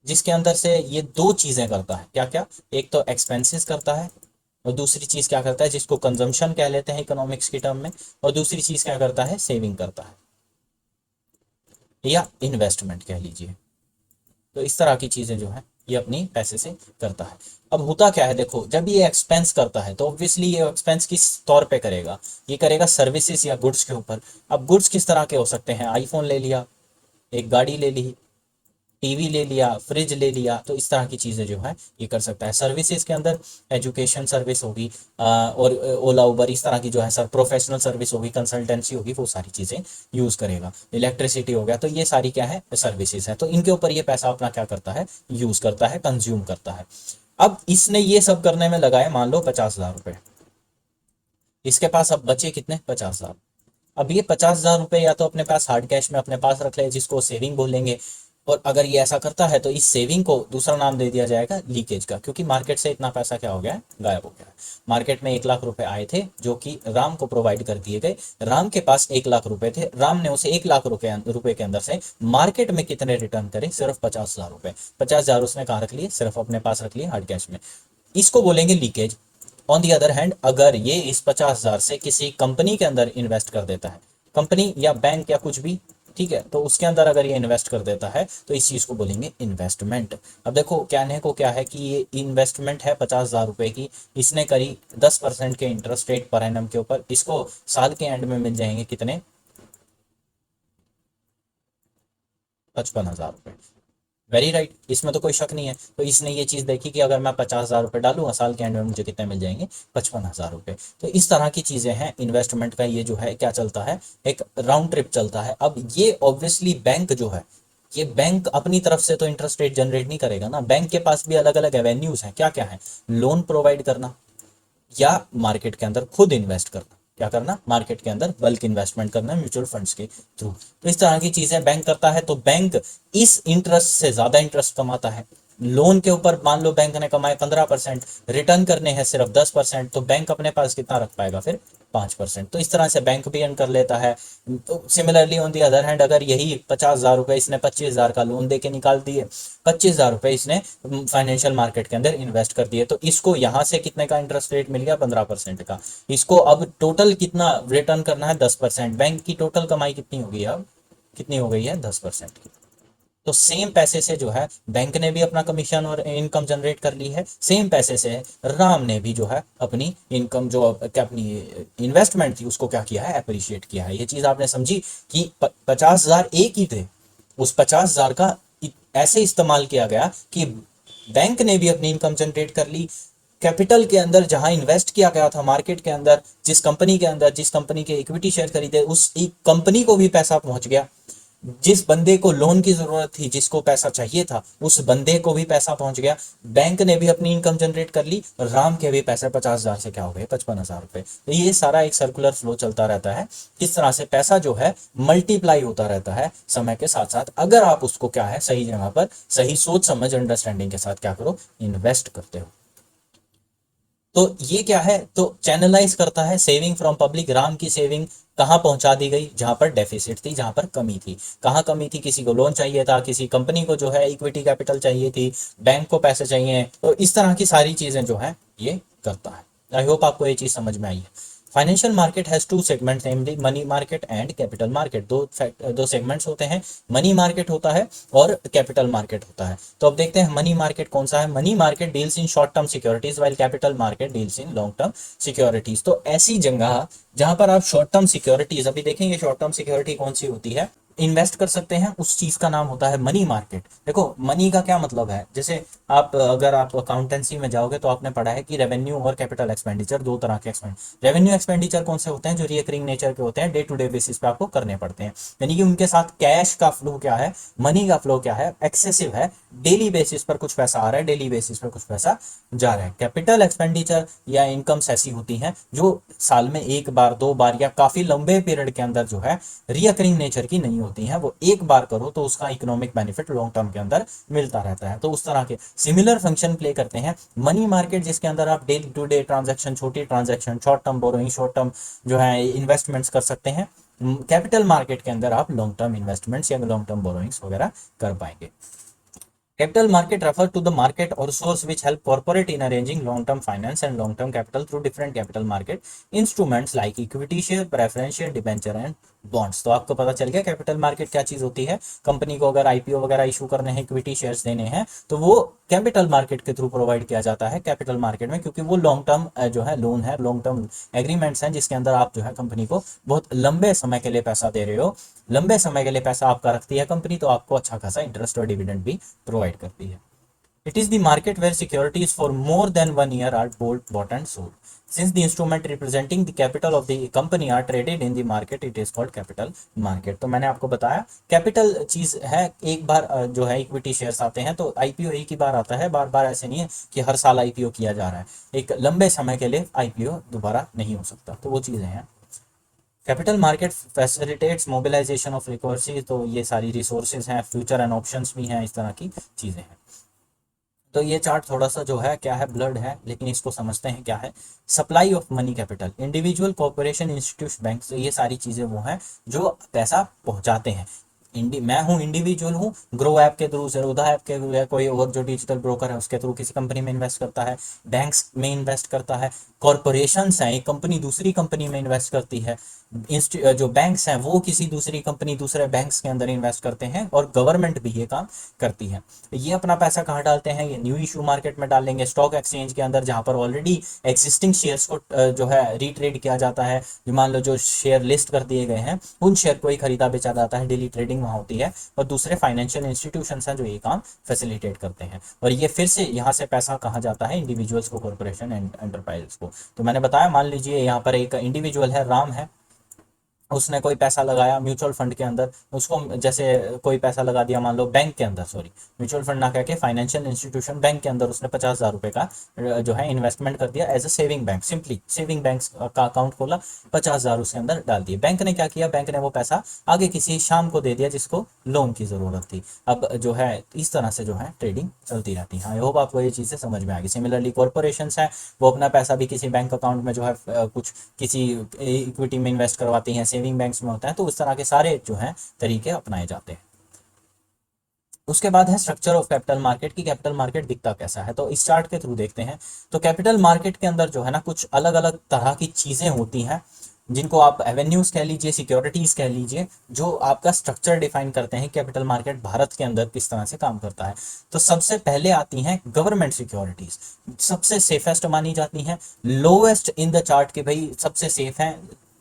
जिसके अंदर से ये दो चीजें करता है। क्या क्या, एक तो एक्सपेंसेस करता है, और दूसरी चीज क्या करता है जिसको कंजम्पशन कह लेते हैं इकोनॉमिक्स की टर्म में, और दूसरी चीज क्या करता है, सेविंग करता है या इन्वेस्टमेंट कह लीजिए। तो इस तरह की चीजें जो है ये अपनी पैसे से करता है। अब होता क्या है, देखो जब ये एक्सपेंस करता है तो ऑब्वियसली ये एक्सपेंस किस तौर पे करेगा, ये करेगा सर्विसेज या गुड्स के ऊपर। अब गुड्स किस तरह के हो सकते हैं, आईफोन ले लिया, एक गाड़ी ले ली, टीवी ले लिया, फ्रिज ले लिया, तो इस तरह की चीज़ें जो है ये कर सकता है। सर्विसेज के अंदर एजुकेशन सर्विस होगी, और ओला उबर इस तरह की जो है सर प्रोफेशनल सर्विस होगी, कंसल्टेंसी होगी, वो सारी चीज़ें यूज़ करेगा। इलेक्ट्रिसिटी हो गया, तो ये सारी क्या है सर्विसेज है, तो इनके ऊपर ये पैसा अपना क्या करता है यूज़ करता है, कंज्यूम करता है। अब इसने ये सब करने में लगाए मान लो 50,000 रुपये, इसके पास अब बचे कितने 50,000। अब ये 50,000 रुपये या तो अपने पास हार्ड कैश में अपने पास रख ले, जिसको सेविंग बोलेंगे। और अगर ये ऐसा करता है तो इस सेविंग को दूसरा नाम दे दिया जाएगा लीकेज का, क्योंकि मार्केट से इतना पैसा क्या हो गया है गायब हो गया है। मार्केट में 1,00,000 रुपए आए थे जो कि राम को प्रोवाइड कर दिए गए। राम के पास 1,00,000 रुपए थे, राम ने उसे 1,00,000 रुपए के अंदर से मार्केट में कितने रिटर्न करे, सिर्फ 50,000 रुपए। 50,000 उसने कहाँ रख लिए, सिर्फ अपने पास रख लिए हार्ड कैश में। इसको बोलेंगे leakage. On the other hand अगर ये इस 50,000 से किसी कंपनी के अंदर इन्वेस्ट कर देता है, कंपनी या बैंक या कुछ भी, ठीक है, तो उसके अंदर अगर ये इन्वेस्ट कर देता है तो इस चीज को बोलेंगे इन्वेस्टमेंट। अब देखो कहने को क्या है कि ये इन्वेस्टमेंट है 50,000 रुपए की, इसने करी 10% के इंटरेस्ट रेट पर एनम के ऊपर, इसको साल के एंड में मिल जाएंगे कितने 55,000 रुपए। वेरी राइट, इसमें तो कोई शक नहीं है। तो इसने ये चीज देखी कि अगर मैं 50,000 रुपए डालूंगा साल के एंड में मुझे कितने मिल जाएंगे 55,000 रुपए। तो इस तरह की चीजें हैं इन्वेस्टमेंट का, ये जो है क्या चलता है एक राउंड ट्रिप चलता है। अब ये ऑब्वियसली बैंक जो है, ये बैंक अपनी तरफ से तो इंटरेस्ट रेट जनरेट नहीं करेगा ना, बैंक के पास भी अलग अलग एवेन्यूज हैं। क्या क्या है, लोन प्रोवाइड करना या मार्केट के अंदर खुद इन्वेस्ट करना। क्या करना, मार्केट के अंदर बल्क इन्वेस्टमेंट करना म्यूचुअल फंड्स के थ्रू। तो इस तरह की चीजें बैंक करता है। तो बैंक इस इंटरेस्ट से ज्यादा इंटरेस्ट कमाता है। लोन के ऊपर मान लो बैंक ने कमाए 15%, रिटर्न करने हैं सिर्फ 10%, तो बैंक अपने पास कितना रख पाएगा फिर 5%। तो इस तरह से बैंक भी अर्न कर लेता है। तो similarly on the other hand अगर यही 50,000 रुपए इसने 25,000 का लोन दे के निकाल दिए, 25,000 रुपए इसने फाइनेंशियल मार्केट के अंदर इन्वेस्ट कर दिए, तो इसको यहाँ से कितने का इंटरेस्ट रेट मिल गया 15% का। इसको अब टोटल कितना रिटर्न करना है 10%। बैंक की टोटल कमाई कितनी होगी, अब कितनी हो गई है 10% की। तो सेम पैसे से जो है बैंक ने भी अपना कमीशन और इनकम जनरेट कर ली है, सेम पैसे से राम ने भी जो है अपनी इनकम जो क्या अपनी इन्वेस्टमेंट थी उसको क्या किया है अप्रिशिएट किया है। ये चीज आपने समझी कि 50,000 एक ही थे, उस 50,000 का ऐसे इस्तेमाल किया गया कि बैंक ने भी अपनी इनकम जनरेट कर ली। कैपिटल के अंदर जहां इन्वेस्ट किया गया था मार्केट के अंदर, जिस कंपनी के अंदर, जिस कंपनी के इक्विटी शेयर खरीदे, उस एक कंपनी को भी पैसा पहुंच गया। जिस बंदे को लोन की जरूरत थी, जिसको पैसा चाहिए था, उस बंदे को भी पैसा पहुंच गया। बैंक ने भी अपनी इनकम जनरेट कर ली, राम के भी पैसे 50,000 से क्या हो गए 55,000 रुपए। तो ये सारा एक सर्कुलर फ्लो चलता रहता है। किस तरह से पैसा जो है मल्टीप्लाई होता रहता है समय के साथ साथ, अगर आप उसको क्या है सही जगह पर सही सोच समझ अंडरस्टैंडिंग के साथ क्या करो इन्वेस्ट करते हो। तो ये क्या है, तो चैनलाइज करता है सेविंग फ्रॉम पब्लिक। राम की सेविंग कहाँ पहुंचा दी गई, जहां पर डेफिसिट थी, जहां पर कमी थी। कहाँ कमी थी, किसी को लोन चाहिए था, किसी कंपनी को जो है इक्विटी कैपिटल चाहिए थी, बैंक को पैसे चाहिए। तो इस तरह की सारी चीजें जो है ये करता है। आई होप आपको ये चीज समझ में आई है। Financial market has two segment, namely money market and capital market. दो सेगमेंट्स होते हैं, मनी मार्केट होता है और कैपिटल मार्केट होता है। तो अब देखते हैं मनी मार्केट कौन सा है। Money market deals in short term securities while capital market deals in long term securities. तो ऐसी जगह जहां पर आप शॉर्ट टर्म सिक्योरिटीज, अभी देखेंगे शॉर्ट टर्म सिक्योरिटी कौन सी होती है, इन्वेस्ट कर सकते हैं, उस चीज का नाम होता है मनी मार्केट। देखो मनी का क्या मतलब है, जैसे आप अगर आप अकाउंटेंसी में जाओगे तो आपने पढ़ा है कि रेवेन्यू और कैपिटल एक्सपेंडिचर दो तरह के एक्सपेंडिचर। रेवेन्यू एक्सपेंडिचर कौन से होते हैं, जो रिकरिंग नेचर के होते हैं, डे टू डे बेसिस पे आपको करने पड़ते हैं, यानी कि उनके साथ कैश का फ्लो क्या है, मनी का फ्लो क्या है, एक्सेसिव है, डेली बेसिस पर कुछ पैसा आ रहा है, डेली बेसिस पर कुछ पैसा जा रहा है। कैपिटल एक्सपेंडिचर या इनकम्स ऐसी होती हैं जो साल में एक बार दो बार या काफी लंबे पीरियड के अंदर जो है रिकरिंग नेचर की नहीं होती हैं, वो एक बार करो तो उसका इकोनॉमिक बेनिफिट लॉन्ग टर्म के अंदर मिलता रहता है। तो उस तरह के सिमिलर फंक्शन प्ले करते हैं मनी मार्केट, जिसके अंदर आप डे टू डे ट्रांजैक्शन, छोटी transaction, short term borrowing, short term जो है इन्वेस्टमेंट्स कर सकते हैं। कैपिटल मार्केट के अंदर आप लॉन्ग टर्म इन्वेस्टमेंट्स या लॉन्ग टर्म बोरोइंग्स वगैरह कर पाएंगे। Capital market refer to the market or source which help corporate in arranging long-term finance and long-term capital through different capital market instruments like equity share, preference share, debenture and bonds. तो आपको पता चल गया capital market क्या चीज होती है। Company को अगर आईपीओ वगैरह इशू करने हैं, इक्विटी शेयर्स देने हैं, तो वो कैपिटल मार्केट के थ्रू प्रोवाइड किया जाता है कैपिटल मार्केट में, क्योंकि वो लॉन्ग टर्म जो है लोन है, लॉन्ग टर्म एग्रीमेंट्स हैं, जिसके अंदर आप जो है कंपनी को बहुत लंबे समय के लिए पैसा दे रहे हो, लंबे समय के लिए पैसा आपका रखती है कंपनी, तो आपको अच्छा खासा इंटरेस्ट और डिविडेंड भी प्रोवाइड करती है। It is the market where securities for more than 1 year are bought and sold. Since the instrument representing the capital of the company are traded in the market, it is called capital market. तो मैंने आपको बताया capital चीज है, एक बार जो है equity shares आते हैं तो आईपीओ एक ही बार आता है, बार बार ऐसे नहीं है कि हर साल आईपीओ किया जा रहा है, एक लंबे समय के लिए आईपीओ दोबारा नहीं हो सकता। तो वो चीजें हैं। Capital market facilitates mobilisation of resources, तो ये सारी रिसोर्सेज हैं, फ्यूचर एंड ऑप्शंस भी हैं, इस तरह की चीजें हैं। तो ये चार्ट थोड़ा सा जो है क्या है, ब्लड है, लेकिन इसको समझते हैं क्या है। Supply of money capital, individual corporation institute bank, तो ये सारी चीजें वो हैं जो पैसा पहुंचाते हैं। मैं हूँ इंडिविजुअल हूँ, ग्रो ऐप के थ्रू, ज़रोधा ऐप के थ्रू, या कोई और जो डिजिटल ब्रोकर है उसके थ्रू किसी कंपनी में इन्वेस्ट करता है, बैंक्स में इन्वेस्ट करता है, कॉरपोरेशंस हैं, एक कंपनी दूसरी कंपनी में इन्वेस्ट करती है, जो बैंक्स हैं वो किसी दूसरी कंपनी दूसरे बैंक्स के अंदर इन्वेस्ट करते हैं, और गवर्नमेंट भी ये काम करती है। ये अपना पैसा कहाँ डालते हैं, ये न्यू इशू मार्केट में डालेंगे, स्टॉक एक्सचेंज के अंदर, जहाँ पर ऑलरेडी एग्जिस्टिंग शेयर्स को जो है रीट्रेड किया जाता है। मान लो जो शेयर लिस्ट कर दिए गए हैं उन शेयर को ही खरीदा बेचा जाता है, डेली ट्रेडिंग वहाँ होती है, और दूसरे फाइनेंशियल इंस्टीट्यूशंस हैं जो ये काम फैसिलिटेट करते हैं। और ये फिर से यहाँ से पैसा कहाँ जाता है, इंडिविजुअल्स को, कॉर्पोरेशन एंड एंटरप्राइज को। तो मैंने बताया, मान लीजिए यहाँ पर एक इंडिविजुअल है, राम है, उसने कोई पैसा लगाया म्यूचुअल फंड के अंदर, उसको जैसे कोई पैसा लगा दिया मान लो बैंक के अंदर, सॉरी म्यूचुअल फंड ना कह के फाइनेंशियल इंस्टीट्यूशन बैंक के अंदर उसने 50,000 रुपए का जो है इन्वेस्टमेंट कर दिया as a saving bank, simply saving bank का अकाउंट खोला, 50,000 उसके अंदर डाल दिए। बैंक ने क्या किया, बैंक ने वो पैसा आगे किसी शाम को दे दिया जिसको लोन की जरूरत थी। अब जो है इस तरह से जो है ट्रेडिंग चलती रहती है। आई होप आपको ये चीज़ें समझ में आ गई। सिमिलरली कॉर्पोरेशन है, वो अपना पैसा भी किसी बैंक अकाउंट में जो है कुछ किसी इक्विटी में इन्वेस्ट करवाती हैं, सेविंग बैंक्स में होता है, तो उस तरह के सारे जो हैं तरीके अपनाए जाते हैं। उसके बाद है स्ट्रक्चर ऑफ कैपिटल मार्केट की, कैपिटल मार्केट दिखता कैसा है, तो इस चार्ट के थ्रू देखते हैं। तो कैपिटल मार्केट के अंदर जो है ना कुछ अलग अलग तरह की चीजें होती हैं, जिनको आप एवेन्यूज कह लीजिए, सिक्योरिटीज कह लीजिए, जो आपका स्ट्रक्चर डिफाइन करते हैं कैपिटल मार्केट भारत के अंदर किस तरह से काम करता है। तो सबसे पहले आती हैं गवर्नमेंट सिक्योरिटीज, सबसे सेफेस्ट मानी जाती हैं, लोएस्ट इन द चार्ट के भाई सबसे सेफ है,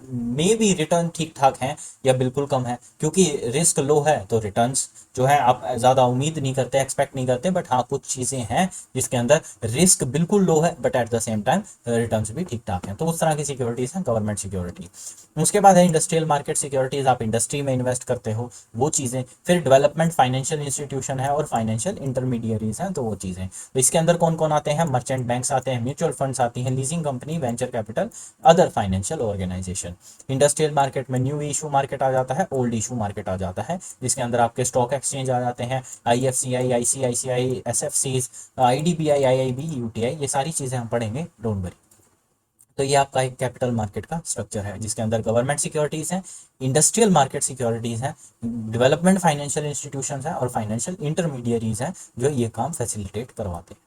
मे बी रिटर्न ठीक ठाक है या बिल्कुल कम है, क्योंकि रिस्क लो है तो रिटर्न्स जो है आप ज़्यादा उम्मीद नहीं करते, एक्सपेक्ट नहीं करते, बट हाँ कुछ चीज़ें हैं जिसके अंदर रिस्क बिल्कुल लो है but at the same time returns भी ठीक ठाक हैं, तो उस तरह की सिक्योरिटीज़ हैं गवर्नमेंट सिक्योरिटी। उसके बाद है इंडस्ट्रियल मार्केट सिक्योरिटीज़, आप इंडस्ट्री में इन्वेस्ट करते हो वो चीज़ें। फिर डेवलपमेंट फाइनेंशियल इंस्टीट्यूशन है और फाइनेंशियल इंटरमीडियरीज हैं, तो वो चीज़ें। तो इसके अंदर कौन कौन आते हैं, मर्चेंट बैंक्स आते हैं, म्यूचुअल फंड्स आती हैं, leasing company, venture capital, other financial organisation. Industrial market में न्यू इशू मार्केट आ जाता है, ओल्ड इशू मार्केट आ जाता है, जिसके अंदर आपके स्टॉक एक्सचेंज आ जाते हैं, IFCI, ICICI, एसएफसीज, IDBI, IIB, UTI, ये सारी चीज़ें हम पढ़ेंगे, डोंट वरी। तो ये आपका एक कैपिटल मार्केट का स्ट्रक्चर है, जिसके अंदर गवर्नमेंट सिक्योरिटीज़ हैं, इंडस्ट्रियल मार्केट सिक्योरिटीज़ हैं, डेवलपमेंट फाइनेंशियल इंस्टीट्यूशंस हैं, और फाइनेंशियल इंटरमीडियरीज हैं जो ये काम फैसिलिटेट करवाते हैं।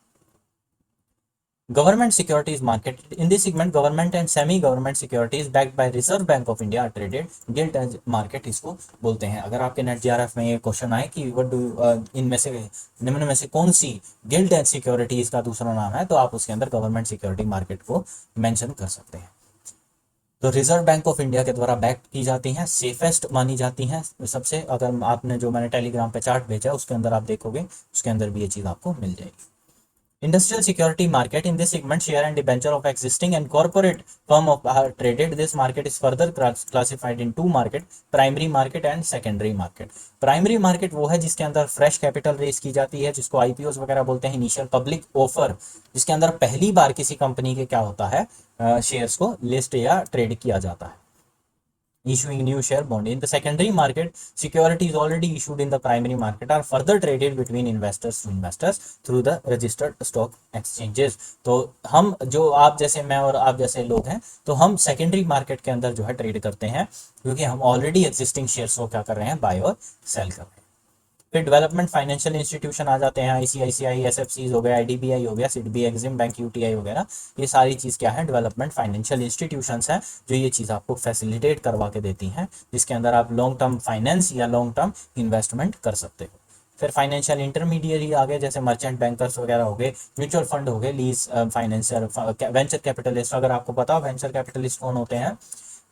Government securities market. In this segment, government and semi-government securities backed by Reserve Bank of India are traded. Gilt edge market इसको बोलते हैं। अगर आपके नेट जीआरएफ में ये क्वेश्चन आए कि व्हाट डू इनमें से निम्न में से कौन सी गिल्ट एज सिक्योरिटीज का दूसरा नाम है, तो आप उसके अंदर गवर्नमेंट सिक्योरिटी मार्केट को मेंशन कर सकते हैं। तो रिजर्व बैंक ऑफ इंडिया के द्वारा बैक की जाती हैं, सेफेस्ट मानी जाती हैं सबसे। अगर आपने जो मैंने टेलीग्राम पे चार्ट भेजा उसके अंदर आप देखोगे, उसके अंदर भी ये चीज़ आपको मिल जाएगी। Industrial security market. In this segment, share and debenture of existing and corporate firm are traded. This market is further classified in two market, primary market and secondary market. Primary market वो है जिसके अंदर fresh capital race की जाती है, जिसको IPO वगैरह बोलते हैं, इनिशियल पब्लिक ऑफर, जिसके अंदर पहली बार किसी कंपनी के क्या होता है, शेयर्स को लिस्ट या ट्रेड किया जाता है, issuing new share bond. In the secondary market, securities already issued in the primary market are further traded between investors to investors through the registered stock exchanges. तो हम जो आप जैसे मैं और आप जैसे लोग हैं, तो हम सेकेंडरी मार्केट के अंदर जो है ट्रेड करते हैं, क्योंकि हम ऑलरेडी एग्जिस्टिंग शेयर्स को क्या कर रहे हैं, बाय और सेल कर रहे हैं। फिर डेवलपमेंट फाइनेंशियल इंस्टीट्यूशन आ जाते हैं, आईसीआईसीआई, एसएफसी हो गया, आईडीबीआई हो गया, सिडबी, एक्सिम बैंक, यूटीआई वगैरह। ये सारी चीज़ क्या है, डेवलपमेंट फाइनेंशियल इंस्टीट्यूशंस हैं जो ये चीज़ आपको फैसिलिटेट करवा के देती हैं, जिसके अंदर आप लॉन्ग टर्म फाइनेंस या लॉन्ग टर्म इन्वेस्टमेंट कर सकते हो। फिर फाइनेंशियल इंटरमीडिएट आ गए, जैसे मर्चेंट बैंकर्स वगैरह हो गए, म्यूचुअल फंड हो गए, लीज फाइनेंशियल, वेंचर कैपिटलिस्ट। अगर आपको पता हो वेंचर कैपिटलिस्ट कौन होते हैं,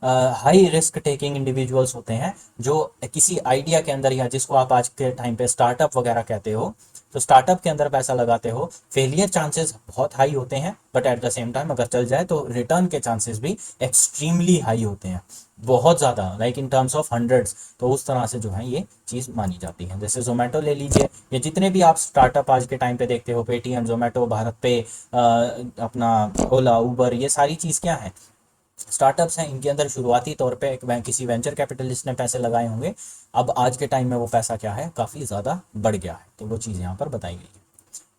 हाई रिस्क टेकिंग इंडिविजुअल्स होते हैं जो किसी आइडिया के अंदर, या जिसको आप आज के टाइम पे स्टार्टअप वगैरह कहते हो, तो स्टार्टअप के अंदर पैसा लगाते हो, फेलियर चांसेस बहुत हाई होते हैं, but at the same time अगर चल जाए तो रिटर्न के चांसेस भी एक्सट्रीमली हाई होते हैं, बहुत ज़्यादा, like in terms of hundreds. तो उस तरह से जो है ये चीज़ मानी जाती है। जैसे जोमेटो ले लीजिए, ये जितने भी आप स्टार्टअप आज के टाइम पे देखते हो, पेटीएम, जोमेटो, भारत पे, अपना ओला, उबर, ये सारी चीज़ क्या है, स्टार्टअप्स हैं। इनके अंदर शुरुआती तौर पे किसी वेंचर कैपिटलिस्ट ने पैसे लगाए होंगे। अब आज के टाइम में वो पैसा क्या है, काफ़ी ज़्यादा बढ़ गया है। तो वो चीज़ यहाँ पर बताई गई है।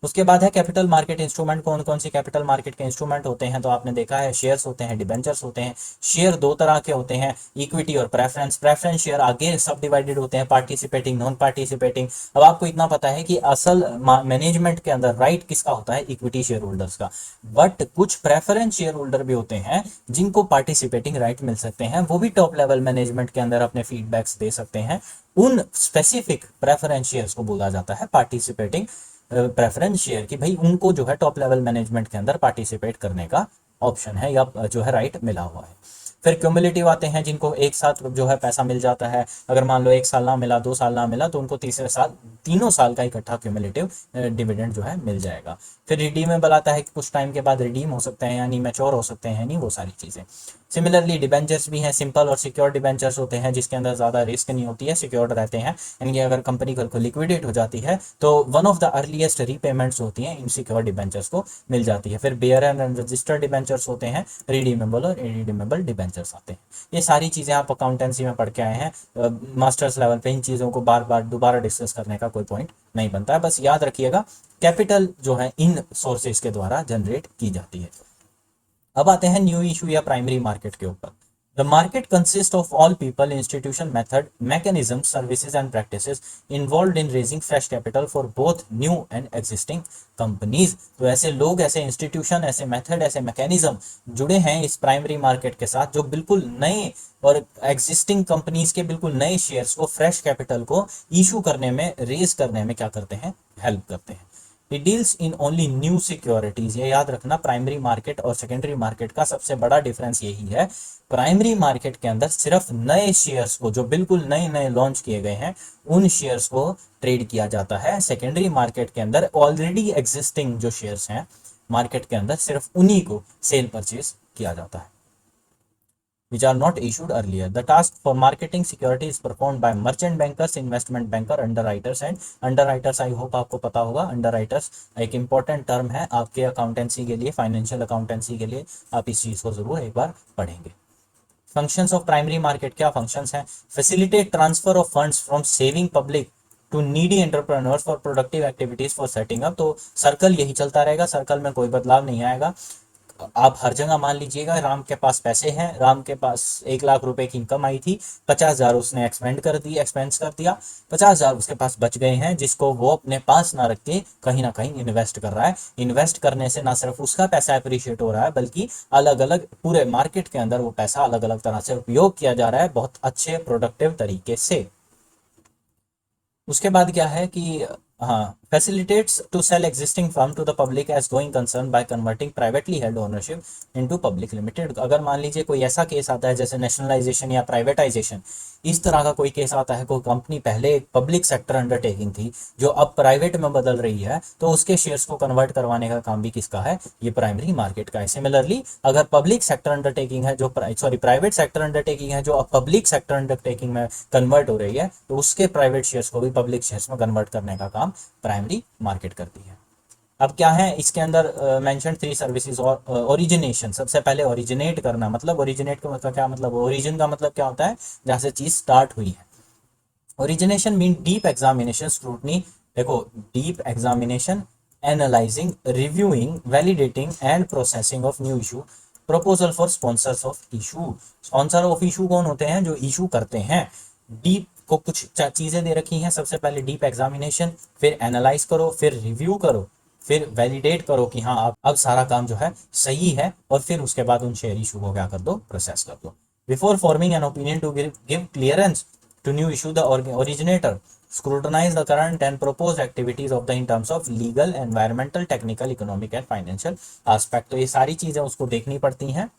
उसके बाद है कैपिटल मार्केट इंस्ट्रूमेंट। कौन कौन सी कैपिटल मार्केट के इंस्ट्रूमेंट होते हैं, तो आपने देखा है शेयर्स होते हैं, डिबेंचर्स होते हैं। शेयर दो तरह के होते हैं, इक्विटी और प्रेफरेंस। प्रेफरेंस शेयर आगे सब डिवाइडेड होते हैं, पार्टिसिपेटिंग, नॉन पार्टिसिपेटिंग। अब आपको इतना पता है कि असल मैनेजमेंट के अंदर राइट किसका होता है, इक्विटी शेयर होल्डर्स का। बट कुछ प्रेफरेंस शेयर होल्डर भी होते हैं जिनको पार्टिसिपेटिंग राइट मिल सकते हैं, वो भी टॉप लेवल मैनेजमेंट के अंदर अपने फीडबैक्स दे सकते हैं। उन स्पेसिफिक प्रेफरेंस शेयर्स को बोला जाता है पार्टिसिपेटिंग प्रेफरेंस शेयर, की भाई उनको जो है टॉप लेवल मैनेजमेंट के अंदर पार्टिसिपेट करने का ऑप्शन है या जो है राइट मिला हुआ है। फिर क्यूमुलेटिव आते हैं, जिनको एक साथ जो है पैसा मिल जाता है। अगर मान लो 1 साल ना मिला, 2 साल ना मिला, तो उनको तीसरे साल, तीनों साल का इकट्ठा क्यूमुलेटिव डिविडेंड जो है मिल जाएगा। फिर रिडीमेबल आता है कि कुछ टाइम के बाद रिडीम हो सकते हैं, यानी मैच्योर हो सकते हैं, नहीं वो सारी चीज़ें। सिमिलरली डिबेंचर्स भी हैं, सिंपल और सिक्योर डिबेंचर्स होते हैं, जिसके अंदर ज़्यादा रिस्क नहीं होती है, सिक्योर्ड रहते हैं। यानी कि अगर कंपनी कल को लिक्विडेट हो जाती है तो one of the earliest repayments होती हैं इन सिक्योर डिबेंचर्स को मिल जाती है। फिर बेयर एंड रजिस्टर्ड डिबेंचर्स होते हैं, रिडीमेबल और इरिडीमेबल डिबेंचर्स आते हैं। ये सारी चीज़ें आप अकाउंटेंसी में पढ़ के आए हैं, मास्टर्स लेवल पे इन चीज़ों को बार बार दोबारा डिस्कस करने का कोई पॉइंट नहीं बनता है। बस याद रखिएगा कैपिटल जो है इन सोर्सेज के द्वारा जनरेट की जाती है। अब आते हैं न्यू इशू या प्राइमरी मार्केट के ऊपर। The market consist of all people, institution, method, mechanism, services and practices involve in raising fresh capital for both new and existing companies. तो ऐसे लोग, ऐसे इंस्टीट्यूशन, ऐसे मेथड, ऐसे मैकेनिज्म जुड़े हैं इस प्राइमरी मार्केट के साथ, जो बिल्कुल नए और एग्जिस्टिंग कंपनीज के बिल्कुल नए शेयर्स को, फ्रेश कैपिटल को इशू करने में, रेज करने में क्या करते हैं, हेल्प करते हैं। It deals in only new securities. ये याद रखना, प्राइमरी मार्केट और सेकेंडरी मार्केट का सबसे बड़ा डिफरेंस यही है। प्राइमरी मार्केट के अंदर सिर्फ नए शेयर्स को, जो बिल्कुल नए नए लॉन्च किए गए हैं, उन शेयर्स को ट्रेड किया जाता है। सेकेंडरी मार्केट के अंदर ऑलरेडी एग्जिस्टिंग जो शेयर्स हैं मार्केट के अंदर, सिर्फ उन्हीं को सेल परचेज किया जाता है, which are not issued earlier. The task for marketing security is performed by merchant bankers, investment banker, underwriters and underwriters. I hope आपको पता होगा underwriters एक important term है आपके अकाउंटेंसी के लिए, फाइनेंशियल अकाउंटेंसी के लिए। आप इस चीज़ को जरूर एक बार पढ़ेंगे। फंक्शंस ऑफ प्राइमरी मार्केट, क्या फंक्शंस हैं? Facilitate transfer of funds from saving public to needy entrepreneurs for productive activities for setting up. तो सर्कल यही चलता रहेगा, सर्कल में कोई बदलाव नहीं आएगा। आप हर जगह मान लीजिएगा, राम के पास पैसे हैं, राम के पास 1 लाख रुपए की इनकम आई थी, 50,000 उसने एक्सपेंस कर दिया, 50,000 उसके पास बच गए हैं, जिसको वो अपने पास ना रख के कहीं ना कहीं इन्वेस्ट कर रहा है। इन्वेस्ट करने से ना सिर्फ उसका पैसा अप्रिशिएट हो रहा है, बल्कि अलग अलग पूरे मार्केट के अंदर वो पैसा अलग अलग तरह से उपयोग किया जा रहा है, बहुत अच्छे प्रोडक्टिव तरीके से। उसके बाद क्या है कि हाँ, facilitates to sell existing firm to the public as going concern by converting privately held ownership into public limited। अगर मान लीजिए कोई ऐसा केस आता है जैसे नेशनलाइजेशन या प्राइवेटाइजेशन, इस तरह का कोई केस आता है, कोई कंपनी पहले एक पब्लिक सेक्टर अंडरटेकिंग थी जो अब प्राइवेट में बदल रही है, तो उसके शेयर्स को कन्वर्ट करवाने का काम भी किसका है, ये प्राइमरी मार्केट का है। सिमिलरली अगर पब्लिक सेक्टर अंडरटेकिंग है जो प्राइवेट सेक्टर अंडरटेकिंग है जो अब पब्लिक सेक्टर अंडरटेकिंग में कन्वर्ट हो रही है, तो उसके प्राइवेट शेयर्स को भी पब्लिक शेयर्स में कन्वर्ट करने का काम प्राइमरी मार्केट करती है। अब क्या है इसके अंदर मेंशन 3 सर्विसेज। और ओरिजिनेशन, सबसे पहले ओरिजिनेट करना, मतलब ओरिजिनेट का मतलब क्या, मतलब ओरिजिन का मतलब क्या होता है, जहाँ से चीज स्टार्ट हुई है। Origination mean deep examination, scrutiny. देखो, deep examination, analysing, reviewing, validating and processing of new issue, proposal for sponsors of issue. Sponsor of issue कौन होते हैं, जो इशू करते हैं। डीप आपको कुछ चीजें दे रखी हैं। सबसे पहले डीप एग्जामिनेशन, फिर एनालाइज करो, फिर रिव्यू करो, फिर वैलिडेट करो कि हाँ आप अब सारा काम जो है सही है, और फिर उसके बाद उन शेयर इशू को क्या कर दो, प्रोसेस कर दो। Before forming an opinion to give clearance to new issue, the originator scrutinize the current and proposed activities of the in terms of legal, environmental, technical, economic and financial aspect। तो ये सारी चीजें उसको देखनी पड़ती हैं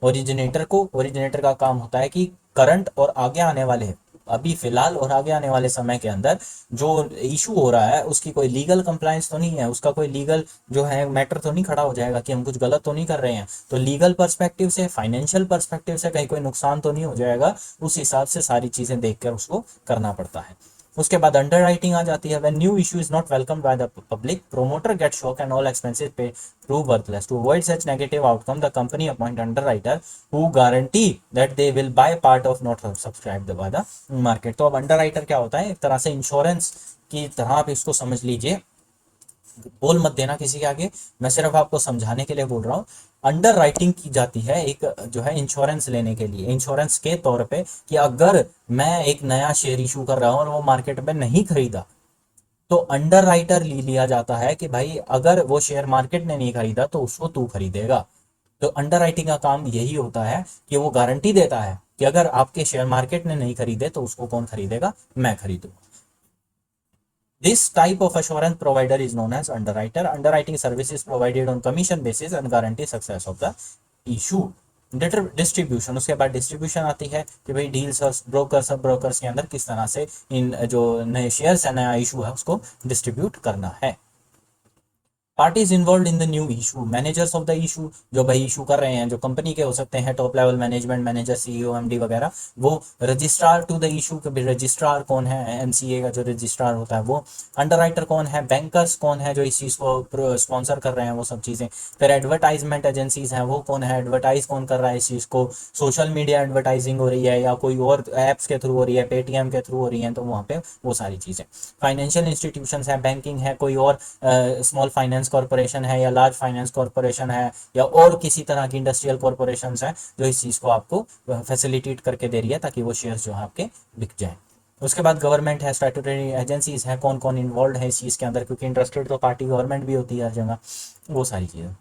ओरिजिनेटर को। Originator का काम होता है कि करंट और आगे आने वाले, अभी फिलहाल और आगे आने वाले समय के अंदर जो इशू हो रहा है उसकी कोई लीगल कंप्लायंस तो नहीं है, उसका कोई लीगल जो है मैटर तो नहीं खड़ा हो जाएगा कि हम कुछ गलत तो नहीं कर रहे हैं, तो लीगल पर्सपेक्टिव से, फाइनेंशियल पर्सपेक्टिव से कहीं कोई नुकसान तो नहीं हो जाएगा, उस हिसाब से सारी चीजें देखकर उसको करना पड़ता है। उसके बाद अंडर राइटिंग आ जाती है। When new issue is not welcome by the public, promoter get shock and all expenses पे prove worthless. To avoid such negative outcome, the company appoint underwriter who guarantee that they will buy part of not subscribe by the market. तो अब under writer क्या होता है, एक तरह से insurance की तरह आप इसको समझ लीजिए। बोल मत देना किसी के आगे, मैं सिर्फ आपको समझाने के लिए बोल रहा हूँ। अंडर राइटिंग की जाती है एक जो है इंश्योरेंस लेने के लिए, इंश्योरेंस के तौर पे कि अगर मैं एक नया शेयर इशू कर रहा हूँ और वो मार्केट में नहीं खरीदा, तो अंडर राइटर लिया जाता है कि भाई अगर वो शेयर मार्केट ने नहीं खरीदा तो उसको तू खरीदेगा। तो अंडर राइटिंग का काम यही होता है कि वो गारंटी देता है कि अगर आपके शेयर मार्केट ने नहीं खरीदे तो उसको कौन खरीदेगा, मैं खरीदूंगा। This type of assurance provider is known as underwriter. Underwriting services provided on commission basis and guarantee success of the issue. Distribution, उसके बाद डिस्ट्रीब्यूशन आती है कि भाई डील्स और ब्रोकर्स, सब ब्रोकर्स के अंदर किस तरह से इन जो नए शेयर्स है, नया इशू है, उसको डिस्ट्रीब्यूट करना है। Parties involve in the new issue, managers of the issue, जो भाई इशू कर रहे हैं, जो कंपनी के हो सकते हैं, top level management, manager, CEO, MD वगैरह, वो रजिस्ट्रार टू द इशू के, रजिस्ट्रार कौन है, एमसीए का जो रजिस्ट्रार होता है वो, अंडरराइटर कौन है, बैंकर्स कौन है जो इस चीज़ को स्पॉन्सर कर रहे हैं, वो सब चीज़ें, फिर एडवर्टाइजमेंट एजेंसीज हैं, वो कौन है, एडवर्टाइज कौन कर रहा है इस चीज़ को, सोशल मीडिया एडवर्टाइजिंग हो रही है या कोई और ऐप्स के थ्रू हो रही है, पेटीएम के थ्रू हो रही है, तो वहाँ पे वो सारी चीज़ें। फाइनेंशियल इंस्टीट्यूशन है, बैंकिंग है, कोई और स्मॉल फाइनेंस कॉरपोरेशन है या लार्ज फाइनेंस कॉरपोरेशन है या और किसी तरह की इंडस्ट्रियल कॉरपोरेशन है जो इस चीज़ को आपको फैसिलिटेट करके दे रही है ताकि वो शेयर्स जो है आपके बिक जाएं। उसके बाद गवर्नमेंट है, स्टैट्यूटरी एजेंसीज है, कौन कौन इन्वॉल्व है इस चीज़ के अंदर, क्योंकि इंटरेस्टेड तो पार्टी गवर्नमेंट भी होती है हर जगह, वो सारी चीज़ें।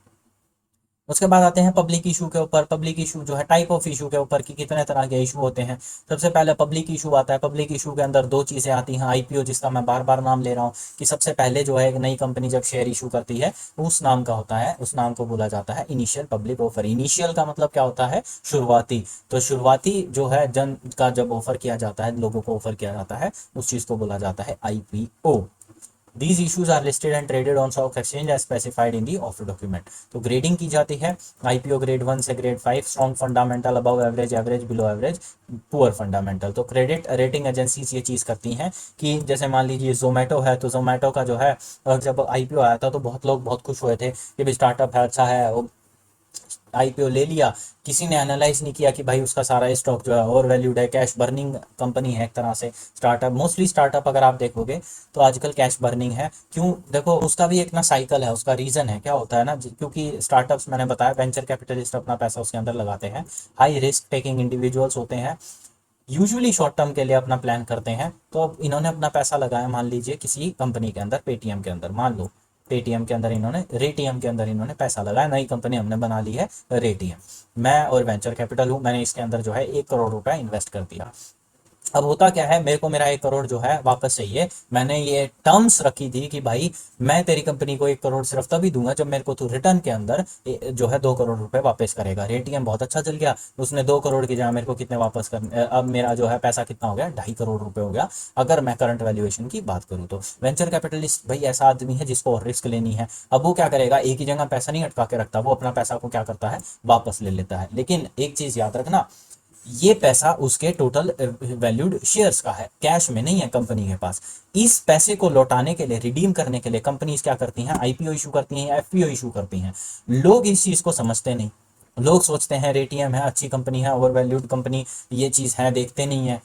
उसके बाद आते हैं पब्लिक इशू के ऊपर। पब्लिक इशू जो है टाइप ऑफ इशू के ऊपर कि कितने तरह के इशू होते हैं। सबसे पहले पब्लिक इशू आता है। पब्लिक इशू के अंदर दो चीज़ें आती हैं, आईपीओ, जिसका मैं बार बार नाम ले रहा हूँ कि सबसे पहले जो है एक नई कंपनी जब शेयर इशू करती है उस नाम का होता है, उस नाम को बोला जाता है इनिशियल पब्लिक ऑफर। इनिशियल का मतलब क्या होता है, शुरुआती। तो शुरुआती जो है जन का जब ऑफर किया जाता है, लोगों को ऑफर किया जाता है, उस चीज़ को बोला जाता है IPO. These issues are listed and traded on stock exchange as specified in the offer document। तो ग्रेडिंग की जाती है, आईपीओ ग्रेड 1 से grade 5, strong fundamental, above average, average, below average, poor fundamental. तो क्रेडिट रेटिंग एजेंसीज ये चीज़ करती हैं कि जैसे मान लीजिए जोमेटो है, तो जोमेटो का जो है जब आईपीओ आया था तो बहुत लोग बहुत खुश हुए थे कि भाई स्टार्टअप है, अच्छा है, वो आईपीओ ले लिया। किसी ने एनालाइज नहीं किया कि भाई उसका सारा स्टॉक जो है ओवर वैल्यूड है, कैश बर्निंग कंपनी है एक तरह से। स्टार्टअप, मोस्टली स्टार्टअप अगर आप देखोगे तो आजकल कैश बर्निंग है। क्यों, देखो उसका भी एक ना साइकिल है, उसका रीज़न है, क्या होता है ना, क्योंकि स्टार्टअप्स मैंने बताया वेंचर कैपिटलिस्ट अपना पैसा उसके अंदर लगाते हैं, हाई रिस्क टेकिंग इंडिविजुअल्स होते हैं, यूजुअली शॉर्ट टर्म के लिए अपना प्लान करते हैं। तो अब इन्होंने अपना पैसा लगाया मान लीजिए किसी कंपनी के अंदर, पेटीएम के अंदर, मान लो पेटीएम के अंदर इन्होंने, रेटीएम के अंदर इन्होंने पैसा लगाया, नई कंपनी हमने बना ली है रेटीएम। मैं और वेंचर कैपिटल हूँ, मैंने इसके अंदर जो है 1 करोड़ रुपया इन्वेस्ट कर दिया। अब होता क्या है, मेरे को मेरा 1 करोड़ जो है वापस चाहिए। मैंने ये टर्म्स रखी थी कि भाई मैं तेरी कंपनी को 1 करोड़ सिर्फ तभी दूंगा जब मेरे को तू रिटर्न के अंदर जो है 2 करोड़ रुपए वापस करेगा। रेटीएम बहुत अच्छा चल गया, उसने 2 करोड़ की जगह मेरे को कितने वापस कर, अब मेरा जो है पैसा कितना हो गया, 2.5 करोड़ रुपए हो गया अगर मैं करंट वैल्यूएशन की बात करूँ तो। वेंचर कैपिटलिस्ट भाई ऐसा आदमी है जिसको और रिस्क लेनी है। अब वो क्या करेगा, एक ही जगह पैसा नहीं अटका के रखता, वो अपना पैसा को क्या करता है, वापस ले लेता है। लेकिन एक चीज याद रखना, ये पैसा उसके टोटल वैल्यूड शेयर्स का है, कैश में नहीं है कंपनी के पास। इस पैसे को लौटाने के लिए, रिडीम करने के लिए कंपनीज क्या करती हैं, आईपीओ इशू करती हैं या एफपीओ इशू करती हैं। लोग इस चीज को समझते नहीं, लोग सोचते हैं रेटीएम है, अच्छी कंपनी है, ओवर वैल्यूड कंपनी, ये चीज है, देखते नहीं है।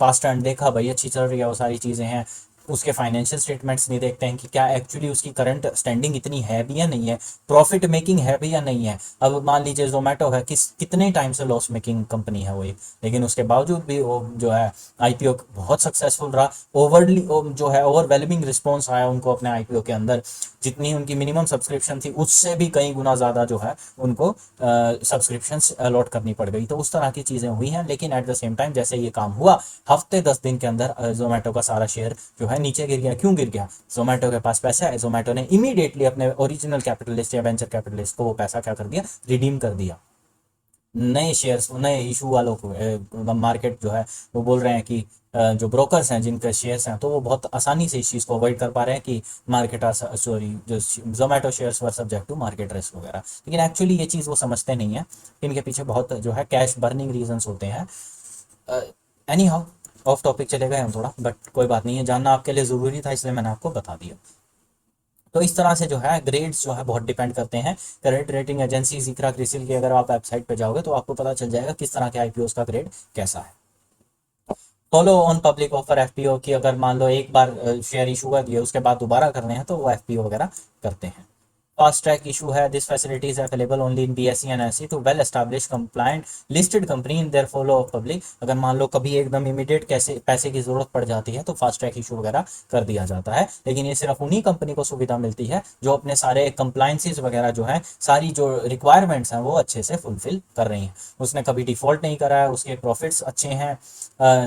पास्ट एंड देखा भाई अच्छी चल रही है, वो सारी चीजें हैं, उसके फाइनेंशियल स्टेटमेंट्स नहीं देखते हैं कि क्या एक्चुअली उसकी करंट स्टैंडिंग इतनी है भी या नहीं है, प्रॉफिट मेकिंग है भी या नहीं है। अब मान लीजिए जोमेटो है, कितने टाइम से लॉस मेकिंग कंपनी है वो एक, लेकिन उसके बावजूद भी वो जो है आईपीओ बहुत सक्सेसफुल रहा। ओवरली जो है ओवरवेलमिंग रिस्पॉन्स आया उनको अपने आईपीओ के अंदर, जितनी उनकी मिनिमम सब्सक्रिप्शन थी उससे भी कई गुना ज़्यादा जो है उनको सब्सक्रिप्शंस अलॉट करनी पड़ गई। तो उस तरह की चीज़ें हुई हैं, लेकिन एट द सेम टाइम जैसे ये काम हुआ, हफ्ते 10 दिन के अंदर जोमेटो का सारा शेयर जो है नीचे गिर गया। क्यों गिर गया? जोमेटो के पास पैसा है, जोमेटो ने इमीडिएटली अपने ओरिजिनल कैपिटलिस्ट या वेंचर कैपिटलिस्ट को वो पैसा क्या कर दिया, रिडीम कर दिया। नए शेयर्स, नए इशू वालों को मार्केट जो है वो बोल रहे हैं कि जो ब्रोकर्स हैं जिनके शेयर्स हैं, तो वो बहुत आसानी से इस चीज़ को अवॉइड कर पा रहे हैं कि मार्केट सॉरी जो Zomato shares were subject to market risk वगैरह। लेकिन एक्चुअली ये चीज़ वो समझते नहीं है, इनके पीछे बहुत जो है कैश बर्निंग रीजंस होते हैं। एनी हाउ, ऑफ टॉपिक चले गए हम थोड़ा, बट कोई बात नहीं है, जानना आपके लिए ज़रूरी था इसलिए मैंने आपको बता दिया। तो इस तरह से जो है ग्रेड्स जो है बहुत डिपेंड करते हैं। क्रेडिट रेटिंग एजेंसी इकरा क्रिसिल की अगर आप वेबसाइट पे जाओगे तो आपको पता चल जाएगा किस तरह के आईपीओस का ग्रेड कैसा है। Follow on public offer FPO की, अगर मान लो एक बार शेयर इशू कर दिए उसके बाद दोबारा करने हैं तो वो एफपीओ वगैरह करते हैं। फास्ट ट्रैक इशू है, this facility is available only in BSE and SE to well establish compliant listed company in their follow of public. अगर मान लो कभी एकदम इमीडिएट कैसे पैसे की जरूरत पड़ जाती है तो फास्ट ट्रैक इशू वगैरह कर दिया जाता है, लेकिन ये सिर्फ उन्हीं कंपनी को सुविधा मिलती है जो अपने सारे कंप्लायंसेस वगैरह जो है, सारी जो रिक्वायरमेंट्स हैं वो अच्छे से फुलफिल कर रही हैं। उसने कभी डिफॉल्ट नहीं करा है, उसके प्रॉफिट्स अच्छे हैं,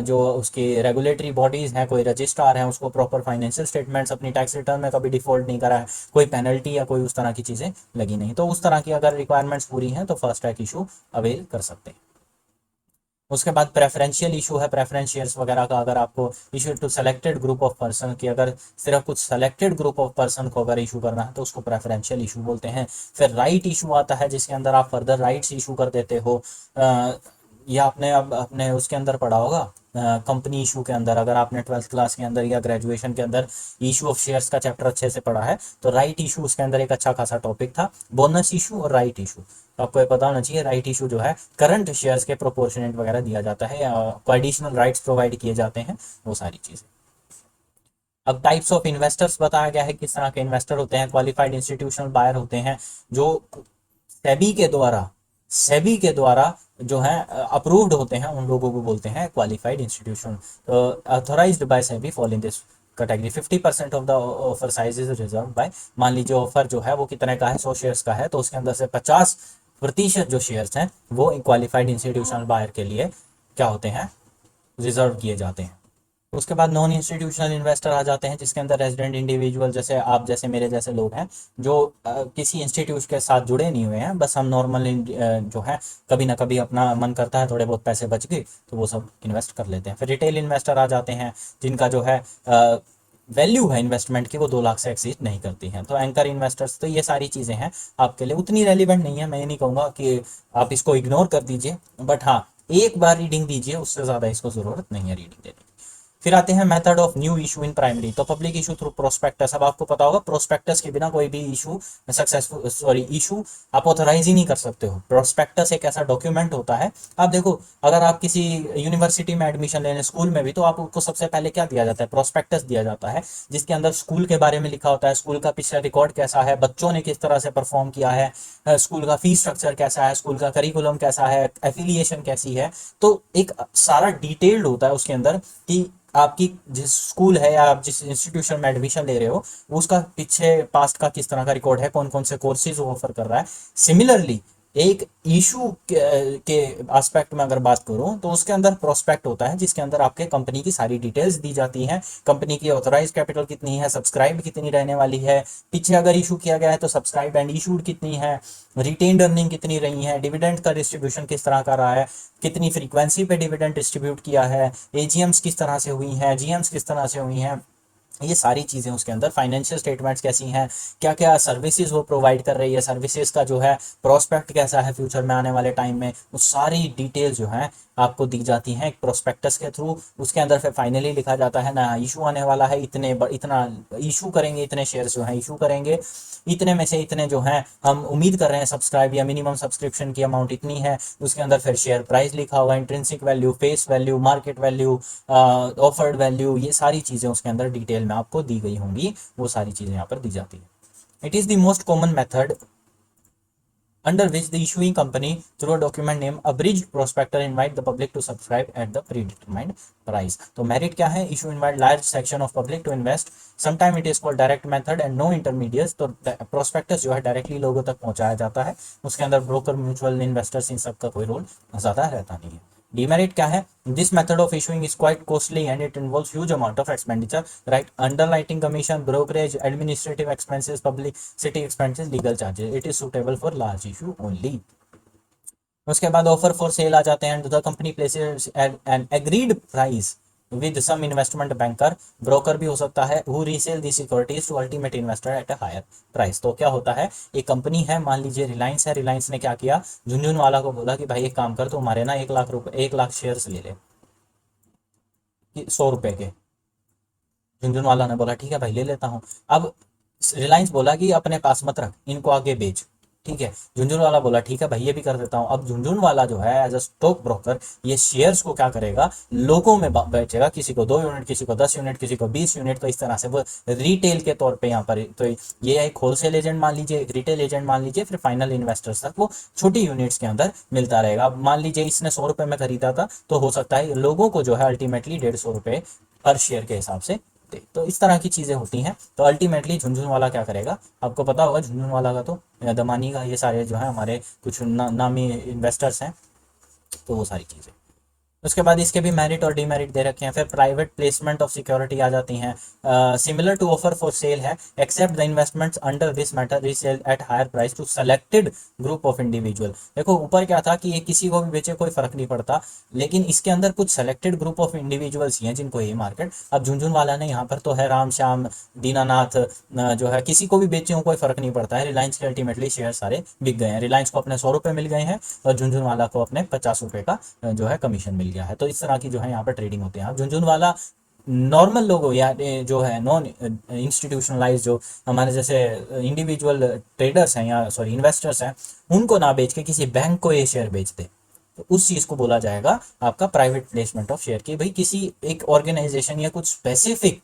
जो उसकी रेगुलेटरी बॉडीज़ हैं, कोई रजिस्ट्रार हैं, उसको प्रॉपर फाइनेंशियल स्टेटमेंट्स अपनी टैक्स रिटर्न में कभी डिफॉल्ट नहीं करा है, कोई पेनल्टी या कोई उस तरह की चीज़ें लगी नहीं। तो उस तरह की अगर रिक्वायरमेंट्स पूरी हैं तो फास्ट ट्रैक इशू अवेल कर सकते हैं। उसके बाद प्रेफरेंशियल इशू है, प्रेफरेंस शेयर्स वगैरह का अगर आपको issue to selected group of person की, अगर सिर्फ कुछ सेलेक्टेड ग्रुप ऑफ पर्सन को अगर इशू करना है तो उसको प्रेफरेंशियल इशू बोलते हैं। फिर राइट इशू आता है जिसके अंदर आप फर्दर राइट्स इशू कर देते हो, या आपने अब अपने उसके अंदर पढ़ा होगा कंपनी इशू के अंदर, अगर आपने 12th क्लास के अंदर या ग्रेजुएशन के अंदर इशू ऑफ शेयर्स का चैप्टर अच्छे से पढ़ा है तो राइट इशू उसके अंदर एक अच्छा खासा टॉपिक था। बोनस इशू और राइट इशू, तो आपको ये पता होना चाहिए। राइट इशू जो है करंट शेयर्स के प्रोपोर्शनेट वगैरह दिया जाता है या एडिशनल राइट्स प्रोवाइड किए जाते हैं, वो सारी चीज़ें। अब टाइप्स ऑफ इन्वेस्टर्स बताया गया है, किस तरह के इन्वेस्टर होते हैं। क्वालिफाइड इंस्टीट्यूशनल बायर होते हैं जो सेबी के द्वारा जो है अप्रूव्ड होते हैं, उन लोगों को बोलते हैं qualified institution. Authorised by SEBI fall in this category. 50% of the offer size is reserve by, मान लीजिए ऑफर जो है वो कितने का है, 100 शेयर्स का है, तो उसके अंदर से 50% जो शेयर्स हैं वो क्वालिफाइड इंस्टीट्यूशनल बायर के लिए क्या होते हैं, रिजर्व किए जाते हैं। उसके बाद नॉन इंस्टीट्यूशनल इन्वेस्टर आ जाते हैं जिसके अंदर रेजिडेंट इंडिविजुअल, जैसे आप जैसे मेरे जैसे लोग हैं जो किसी इंस्टीट्यूट के साथ जुड़े नहीं हुए हैं, बस हम नॉर्मल जो है कभी ना कभी अपना मन करता है थोड़े बहुत पैसे बच गए तो वो सब इन्वेस्ट कर लेते हैं। फिर रिटेल इन्वेस्टर आ जाते हैं जिनका जो है वैल्यू है इन्वेस्टमेंट की वो 2 लाख से एक्सीड नहीं करती हैं। तो एंकर इन्वेस्टर्स, तो ये सारी चीज़ें हैं आपके लिए उतनी रेलिवेंट नहीं है, मैं ये नहीं कहूँगा कि आप इसको इग्नोर कर दीजिए, बट हाँ एक बार रीडिंग दीजिए, उससे ज़्यादा इसको ज़रूरत नहीं है रीडिंग देने की। फिर आते हैं method of new issue in primary, तो पब्लिक इशू थ्रू प्रोस्पेक्टस। अब आपको पता होगा प्रोस्पेक्टस के बिना कोई भी इशू इशू आप ऑथराइज ही नहीं कर सकते हो। प्रोस्पेक्टस एक ऐसा डॉक्यूमेंट होता है, आप देखो अगर आप किसी यूनिवर्सिटी में एडमिशन लेने, स्कूल में भी, तो आपको सबसे पहले क्या दिया जाता है, प्रोस्पेक्टस दिया जाता है जिसके अंदर स्कूल के बारे में लिखा होता है, स्कूल का पिछला रिकॉर्ड कैसा है, बच्चों ने किस तरह से परफॉर्म किया है, स्कूल का फीस स्ट्रक्चर कैसा है, स्कूल का करिकुलम कैसा है, एफिलिएशन कैसी है। तो एक सारा डिटेल्ड होता है उसके अंदर कि आपकी जिस स्कूल है या आप जिस इंस्टीट्यूशन में एडमिशन ले रहे हो उसका पीछे पास्ट का किस तरह का रिकॉर्ड है, कौन कौन से कोर्सेज वो ऑफर कर रहा है। सिमिलरली एक इशू के एस्पेक्ट में अगर बात करूं तो उसके अंदर प्रोस्पेक्ट होता है जिसके अंदर आपके कंपनी की सारी डिटेल्स दी जाती हैं, कंपनी की ऑथराइज कैपिटल कितनी है, सब्सक्राइब कितनी रहने वाली है, पीछे अगर इशू किया गया है तो सब्सक्राइब एंड इशूड कितनी है, रिटेन्ड अर्निंग कितनी रही है, डिविडेंड का डिस्ट्रीब्यूशन किस तरह का रहा है, कितनी फ्रीक्वेंसी पे डिविडेंड डिस्ट्रीब्यूट किया है, एजीएम्स किस तरह से हुई हैं, जीएम्स किस तरह से हुई हैं, ये सारी चीज़ें उसके अंदर। फाइनेंशियल स्टेटमेंट्स कैसी हैं, क्या क्या सर्विसेज वो प्रोवाइड कर रही है, सर्विसेज का जो है प्रोस्पेक्ट कैसा है फ्यूचर में आने वाले टाइम में, वो सारी डिटेल्स जो हैं आपको दी जाती हैं एक प्रोस्पेक्टस के थ्रू। उसके अंदर फिर फाइनली लिखा जाता है ना इशू आने वाला है, इतना इशू करेंगे, इतने शेयर्स जो हैं इशू करेंगे, इतने में से इतने जो हैं हम उम्मीद कर रहे हैं सब्सक्राइब, या मिनिमम सब्सक्रिप्शन की अमाउंट इतनी है। उसके अंदर फिर शेयर प्राइस लिखा होगा, intrinsic value, face value, market value, offered value, ये सारी चीज़ें उसके अंदर डिटेल डिटेल में आपको दी गई होंगी, वो सारी चीज़ें यहाँ पर दी जाती है। It is the most common method under which the issuing company through a document named abridged prospectus invite the public to subscribe at the predetermined price। तो मेरिट क्या है? issue invite large section of public to invest, sometime it is called direct method and no intermediates। तो prospectus जो है directly लोगों तक पहुंचाया जाता है, उसके अंदर ब्रोकर, म्यूचुअल इन्वेस्टर्स, इन सब का कोई रोल ज़्यादा रहता नहीं है। डिमेरिट क्या है? This method of issuing is quite costly and it involves huge amount of expenditure, right, underwriting commission, brokerage, administrative expenses, publicity expenses, legal charges. It is suitable for large issue only. उसके बाद offer for sale आ जाते हैं। The company places an agreed price with some investment banker, broker भी हो सकता है, who resell the securities to ultimate investor at a higher price. तो क्या होता है, एक कंपनी है, मान लीजिए रिलायंस है, रिलायंस ने क्या किया, झुनझुनवाला को बोला कि भाई एक काम कर, तो हमारे ना 1 लाख शेयर्स ले ले 100 रुपए के। झुनझुनवाला ने बोला ठीक है भाई ले लेता हूँ। अब रिलायंस बोला कि अपने पास मत रख, इनको आगे बेच, ठीक है। झुनझुनवाला बोला ठीक है भाई ये भी कर देता हूँ। अब झुनझुनवाला जो है एज अ स्टॉक ब्रोकर ये शेयर्स को क्या करेगा, लोगों में बेचेगा, किसी को 2 यूनिट, किसी को 10 यूनिट, किसी को 20 यूनिट। तो इस तरह से वो रिटेल के तौर पे यहाँ पर, तो ये एक होलसेल एजेंट मान लीजिए, एक रिटेल एजेंट मान लीजिए, फिर फाइनल इन्वेस्टर्स तक वो छोटी यूनिट्स के अंदर मिलता रहेगा। अब मान लीजिए इसने 100 रुपए में खरीदा था, तो हो सकता है लोगों को जो है अल्टीमेटली 150 रुपए पर शेयर के हिसाब से। तो इस तरह की चीज़ें होती हैं। तो अल्टीमेटली झुनझुनवाला क्या करेगा, आपको पता होगा झुनझुनवाला का, तो दमानी का, ये सारे जो है हमारे कुछ नामी इन्वेस्टर्स हैं, तो वो सारी चीज़ें। उसके बाद इसके भी मेरिट और डीमेरिट दे रखे हैं। फिर प्राइवेट प्लेसमेंट ऑफ सिक्योरिटी आ जाती हैं। Similar to offer for sale है, except the investments under this matter resale at higher price to selected group of individual. देखो ऊपर क्या था कि ये किसी को भी बेचे कोई फर्क नहीं पड़ता, लेकिन इसके अंदर कुछ सेलेक्टेड ग्रुप ऑफ इंडिविजुअल्स ही हैं जिनको ये मार्केट। अब झुनझुनवाला ने यहाँ पर तो है राम श्याम दीनानाथ जो है, किसी को भी बेचे हो कोई फर्क नहीं पड़ता है। रिलायंस के अल्टीमेटली शेयर सारे बिक गए हैं, रिलायंस को अपने 100 रुपये मिल गए हैं और झुनझुनवाला को अपने 50 रुपये का जो है कमीशन मिल गया है। तो इस तरह की जो है यहाँ पर ट्रेडिंग होते हैं। अब झुनझुनवाला नॉर्मल लोगों या जो है नॉन इंस्टीट्यूशनलाइज जो हमारे जैसे इंडिविजुअल ट्रेडर्स हैं या सॉरी इन्वेस्टर्स हैं, उनको ना बेच के किसी बैंक को ये शेयर बेच दे, तो उस चीज़ को बोला जाएगा आपका प्राइवेट प्लेसमेंट ऑफ शेयर की। भाई किसी एक ऑर्गेनाइजेशन या कुछ स्पेसिफिक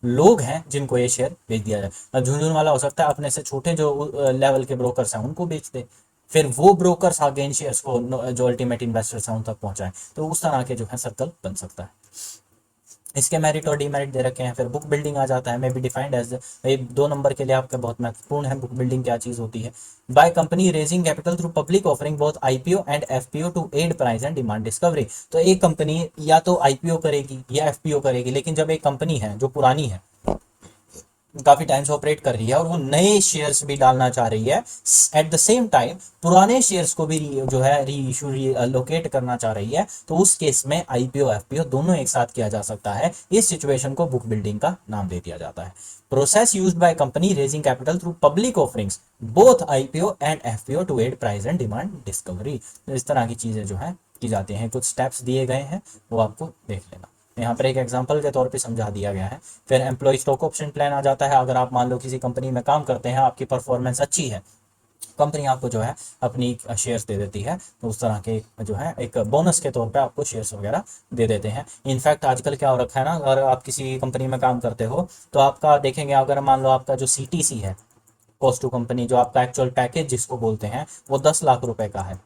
लोग हैं जिनको ये शेयर बेच दिया जाए। अब झुनझुनवाला हो सकता है अपने से छोटे जो लेवल के ब्रोकर्स हैं उनको बेच दे, फिर वो ब्रोकर्स आगे इन शेयर्स को जो अल्टीमेट इन्वेस्टर्स हैं उन तक पहुंचाएं। तो उस तरह के जो है सर्कल बन सकता है। इसके मेरिट और डीमेरिट दे रखे हैं। फिर बुक बिल्डिंग आ जाता है, may be defined as, 2 number के लिए आपका बहुत महत्वपूर्ण है बुक बिल्डिंग क्या चीज़ होती है। By company raising capital through public offering both IPO and FPO to aid price and demand discovery. तो एक कंपनी या तो आईपीओ करेगी या एफपीओ करेगी, लेकिन जब एक कंपनी है जो पुरानी है, काफी टाइम से ऑपरेट कर रही है और वो नए शेयर्स भी डालना चाह रही है, एट द सेम टाइम पुराने शेयर्स को भी जो है री इशू रीलोकेट करना चाह रही है, तो उस केस में आईपीओ एफपीओ दोनों एक साथ किया जा सकता है। इस सिचुएशन को बुक बिल्डिंग का नाम दे दिया जाता है। Process used by company raising capital through public offerings both IPO and FPO to aid price and demand discovery. इस तरह की चीजें जो है की जाती हैं। कुछ स्टेप्स दिए गए हैं, वो आपको देख लेना। यहाँ पर एक एग्जांपल के तौर पे समझा दिया गया है। फिर एम्प्लॉय स्टॉक ऑप्शन प्लान आ जाता है। अगर आप मान लो किसी कंपनी में काम करते हैं, आपकी परफॉर्मेंस अच्छी है, कंपनी आपको जो है अपनी शेयर्स दे देती है, तो उस तरह के जो है एक बोनस के तौर पे आपको शेयर्स वगैरह दे देते हैं। इनफैक्ट आजकल क्या हो रखा है ना, अगर आप किसी कंपनी में काम करते हो तो आपका देखेंगे, अगर मान लो आपका जो सीटीसी है, कॉस्ट टू कंपनी, जो आपका एक्चुअल पैकेज जिसको बोलते हैं, वो 10 लाख रुपए का है।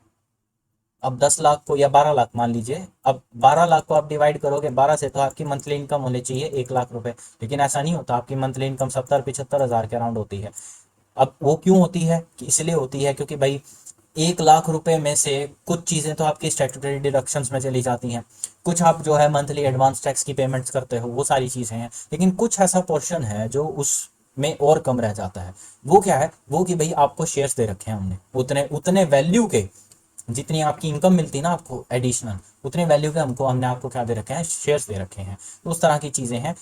अब 10 लाख को या 12 लाख मान लीजिए, अब 12 लाख को आप डिवाइड करोगे 12 से, तो आपकी मंथली इनकम होनी चाहिए 1 लाख रुपए, लेकिन ऐसा नहीं होता। आपकी मंथली इनकम 70-75 हज़ार के अराउंड होती है। अब वो क्यों होती है कि इसलिए होती है क्योंकि भाई 1 लाख रुपए में से कुछ चीज़ें तो आपकी स्टैट्यूटरी डिडक्शंस में चली जाती हैं, कुछ आप जो है मंथली एडवांस टैक्स की पेमेंट्स करते हो, वो सारी चीज़ें हैं, लेकिन कुछ ऐसा पोर्शन है जो उस में और कम रह जाता है। वो क्या है, वो कि भाई आपको शेयर्स दे रखे हैं हमने, उतने उतने वैल्यू के, जितनी आपकी इनकम मिलती है ना आपको एडिशनल, उतने वैल्यू के हमने आपको क्या दे रखे हैं, शेयर्स दे रखे हैं। तो उस तरह की चीज़ें हैं।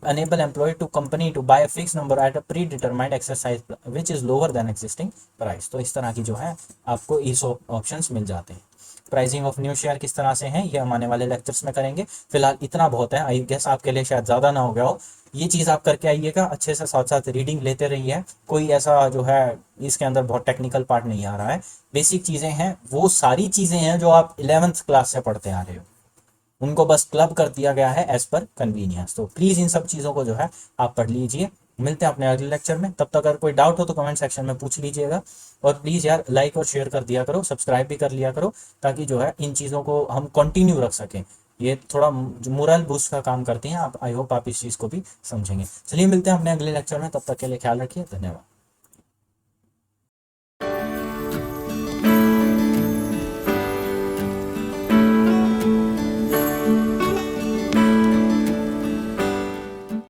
Enable employ to company to buy fix number at a predetermined exercise which is lower than existing price. तो इस तरह की जो है आपको इस ऑप्शंस मिल जाते हैं। प्राइसिंग ऑफ न्यू शेयर किस तरह से हैं, ये हम आने वाले लेक्चर्स में करेंगे। फिलहाल इतना बहुत है। आई गेस आपके लिए शायद ज़्यादा ना हो गया हो। ये चीज़ आप करके आइएगा अच्छे से, साथ साथ रीडिंग लेते रहिए। कोई ऐसा जो है इसके अंदर बहुत टेक्निकल पार्ट नहीं आ रहा है, बेसिक चीज़ें हैं, वो सारी चीज़ें हैं जो आप 11th क्लास से पढ़ते आ रहे हो। उनको बस क्लब कर दिया गया है एज पर कन्वीनियंस। तो प्लीज़ इन सब चीज़ों को जो है आप पढ़ लीजिए। मिलते हैं अपने अगले लेक्चर में, तब तक अगर कोई डाउट हो तो कमेंट सेक्शन में पूछ लीजिएगा। और प्लीज़ यार लाइक और शेयर कर दिया करो, सब्सक्राइब भी कर लिया करो, ताकि जो है इन चीज़ों को हम कंटिन्यू रख सकें। ये थोड़ा जो मोरल बूस्ट का काम करती हैं। आप आई होप आप इस चीज़ को भी समझेंगे। चलिए मिलते हैं अपने अगले लेक्चर में, तब तक के लिए ख्याल रखिए, धन्यवाद।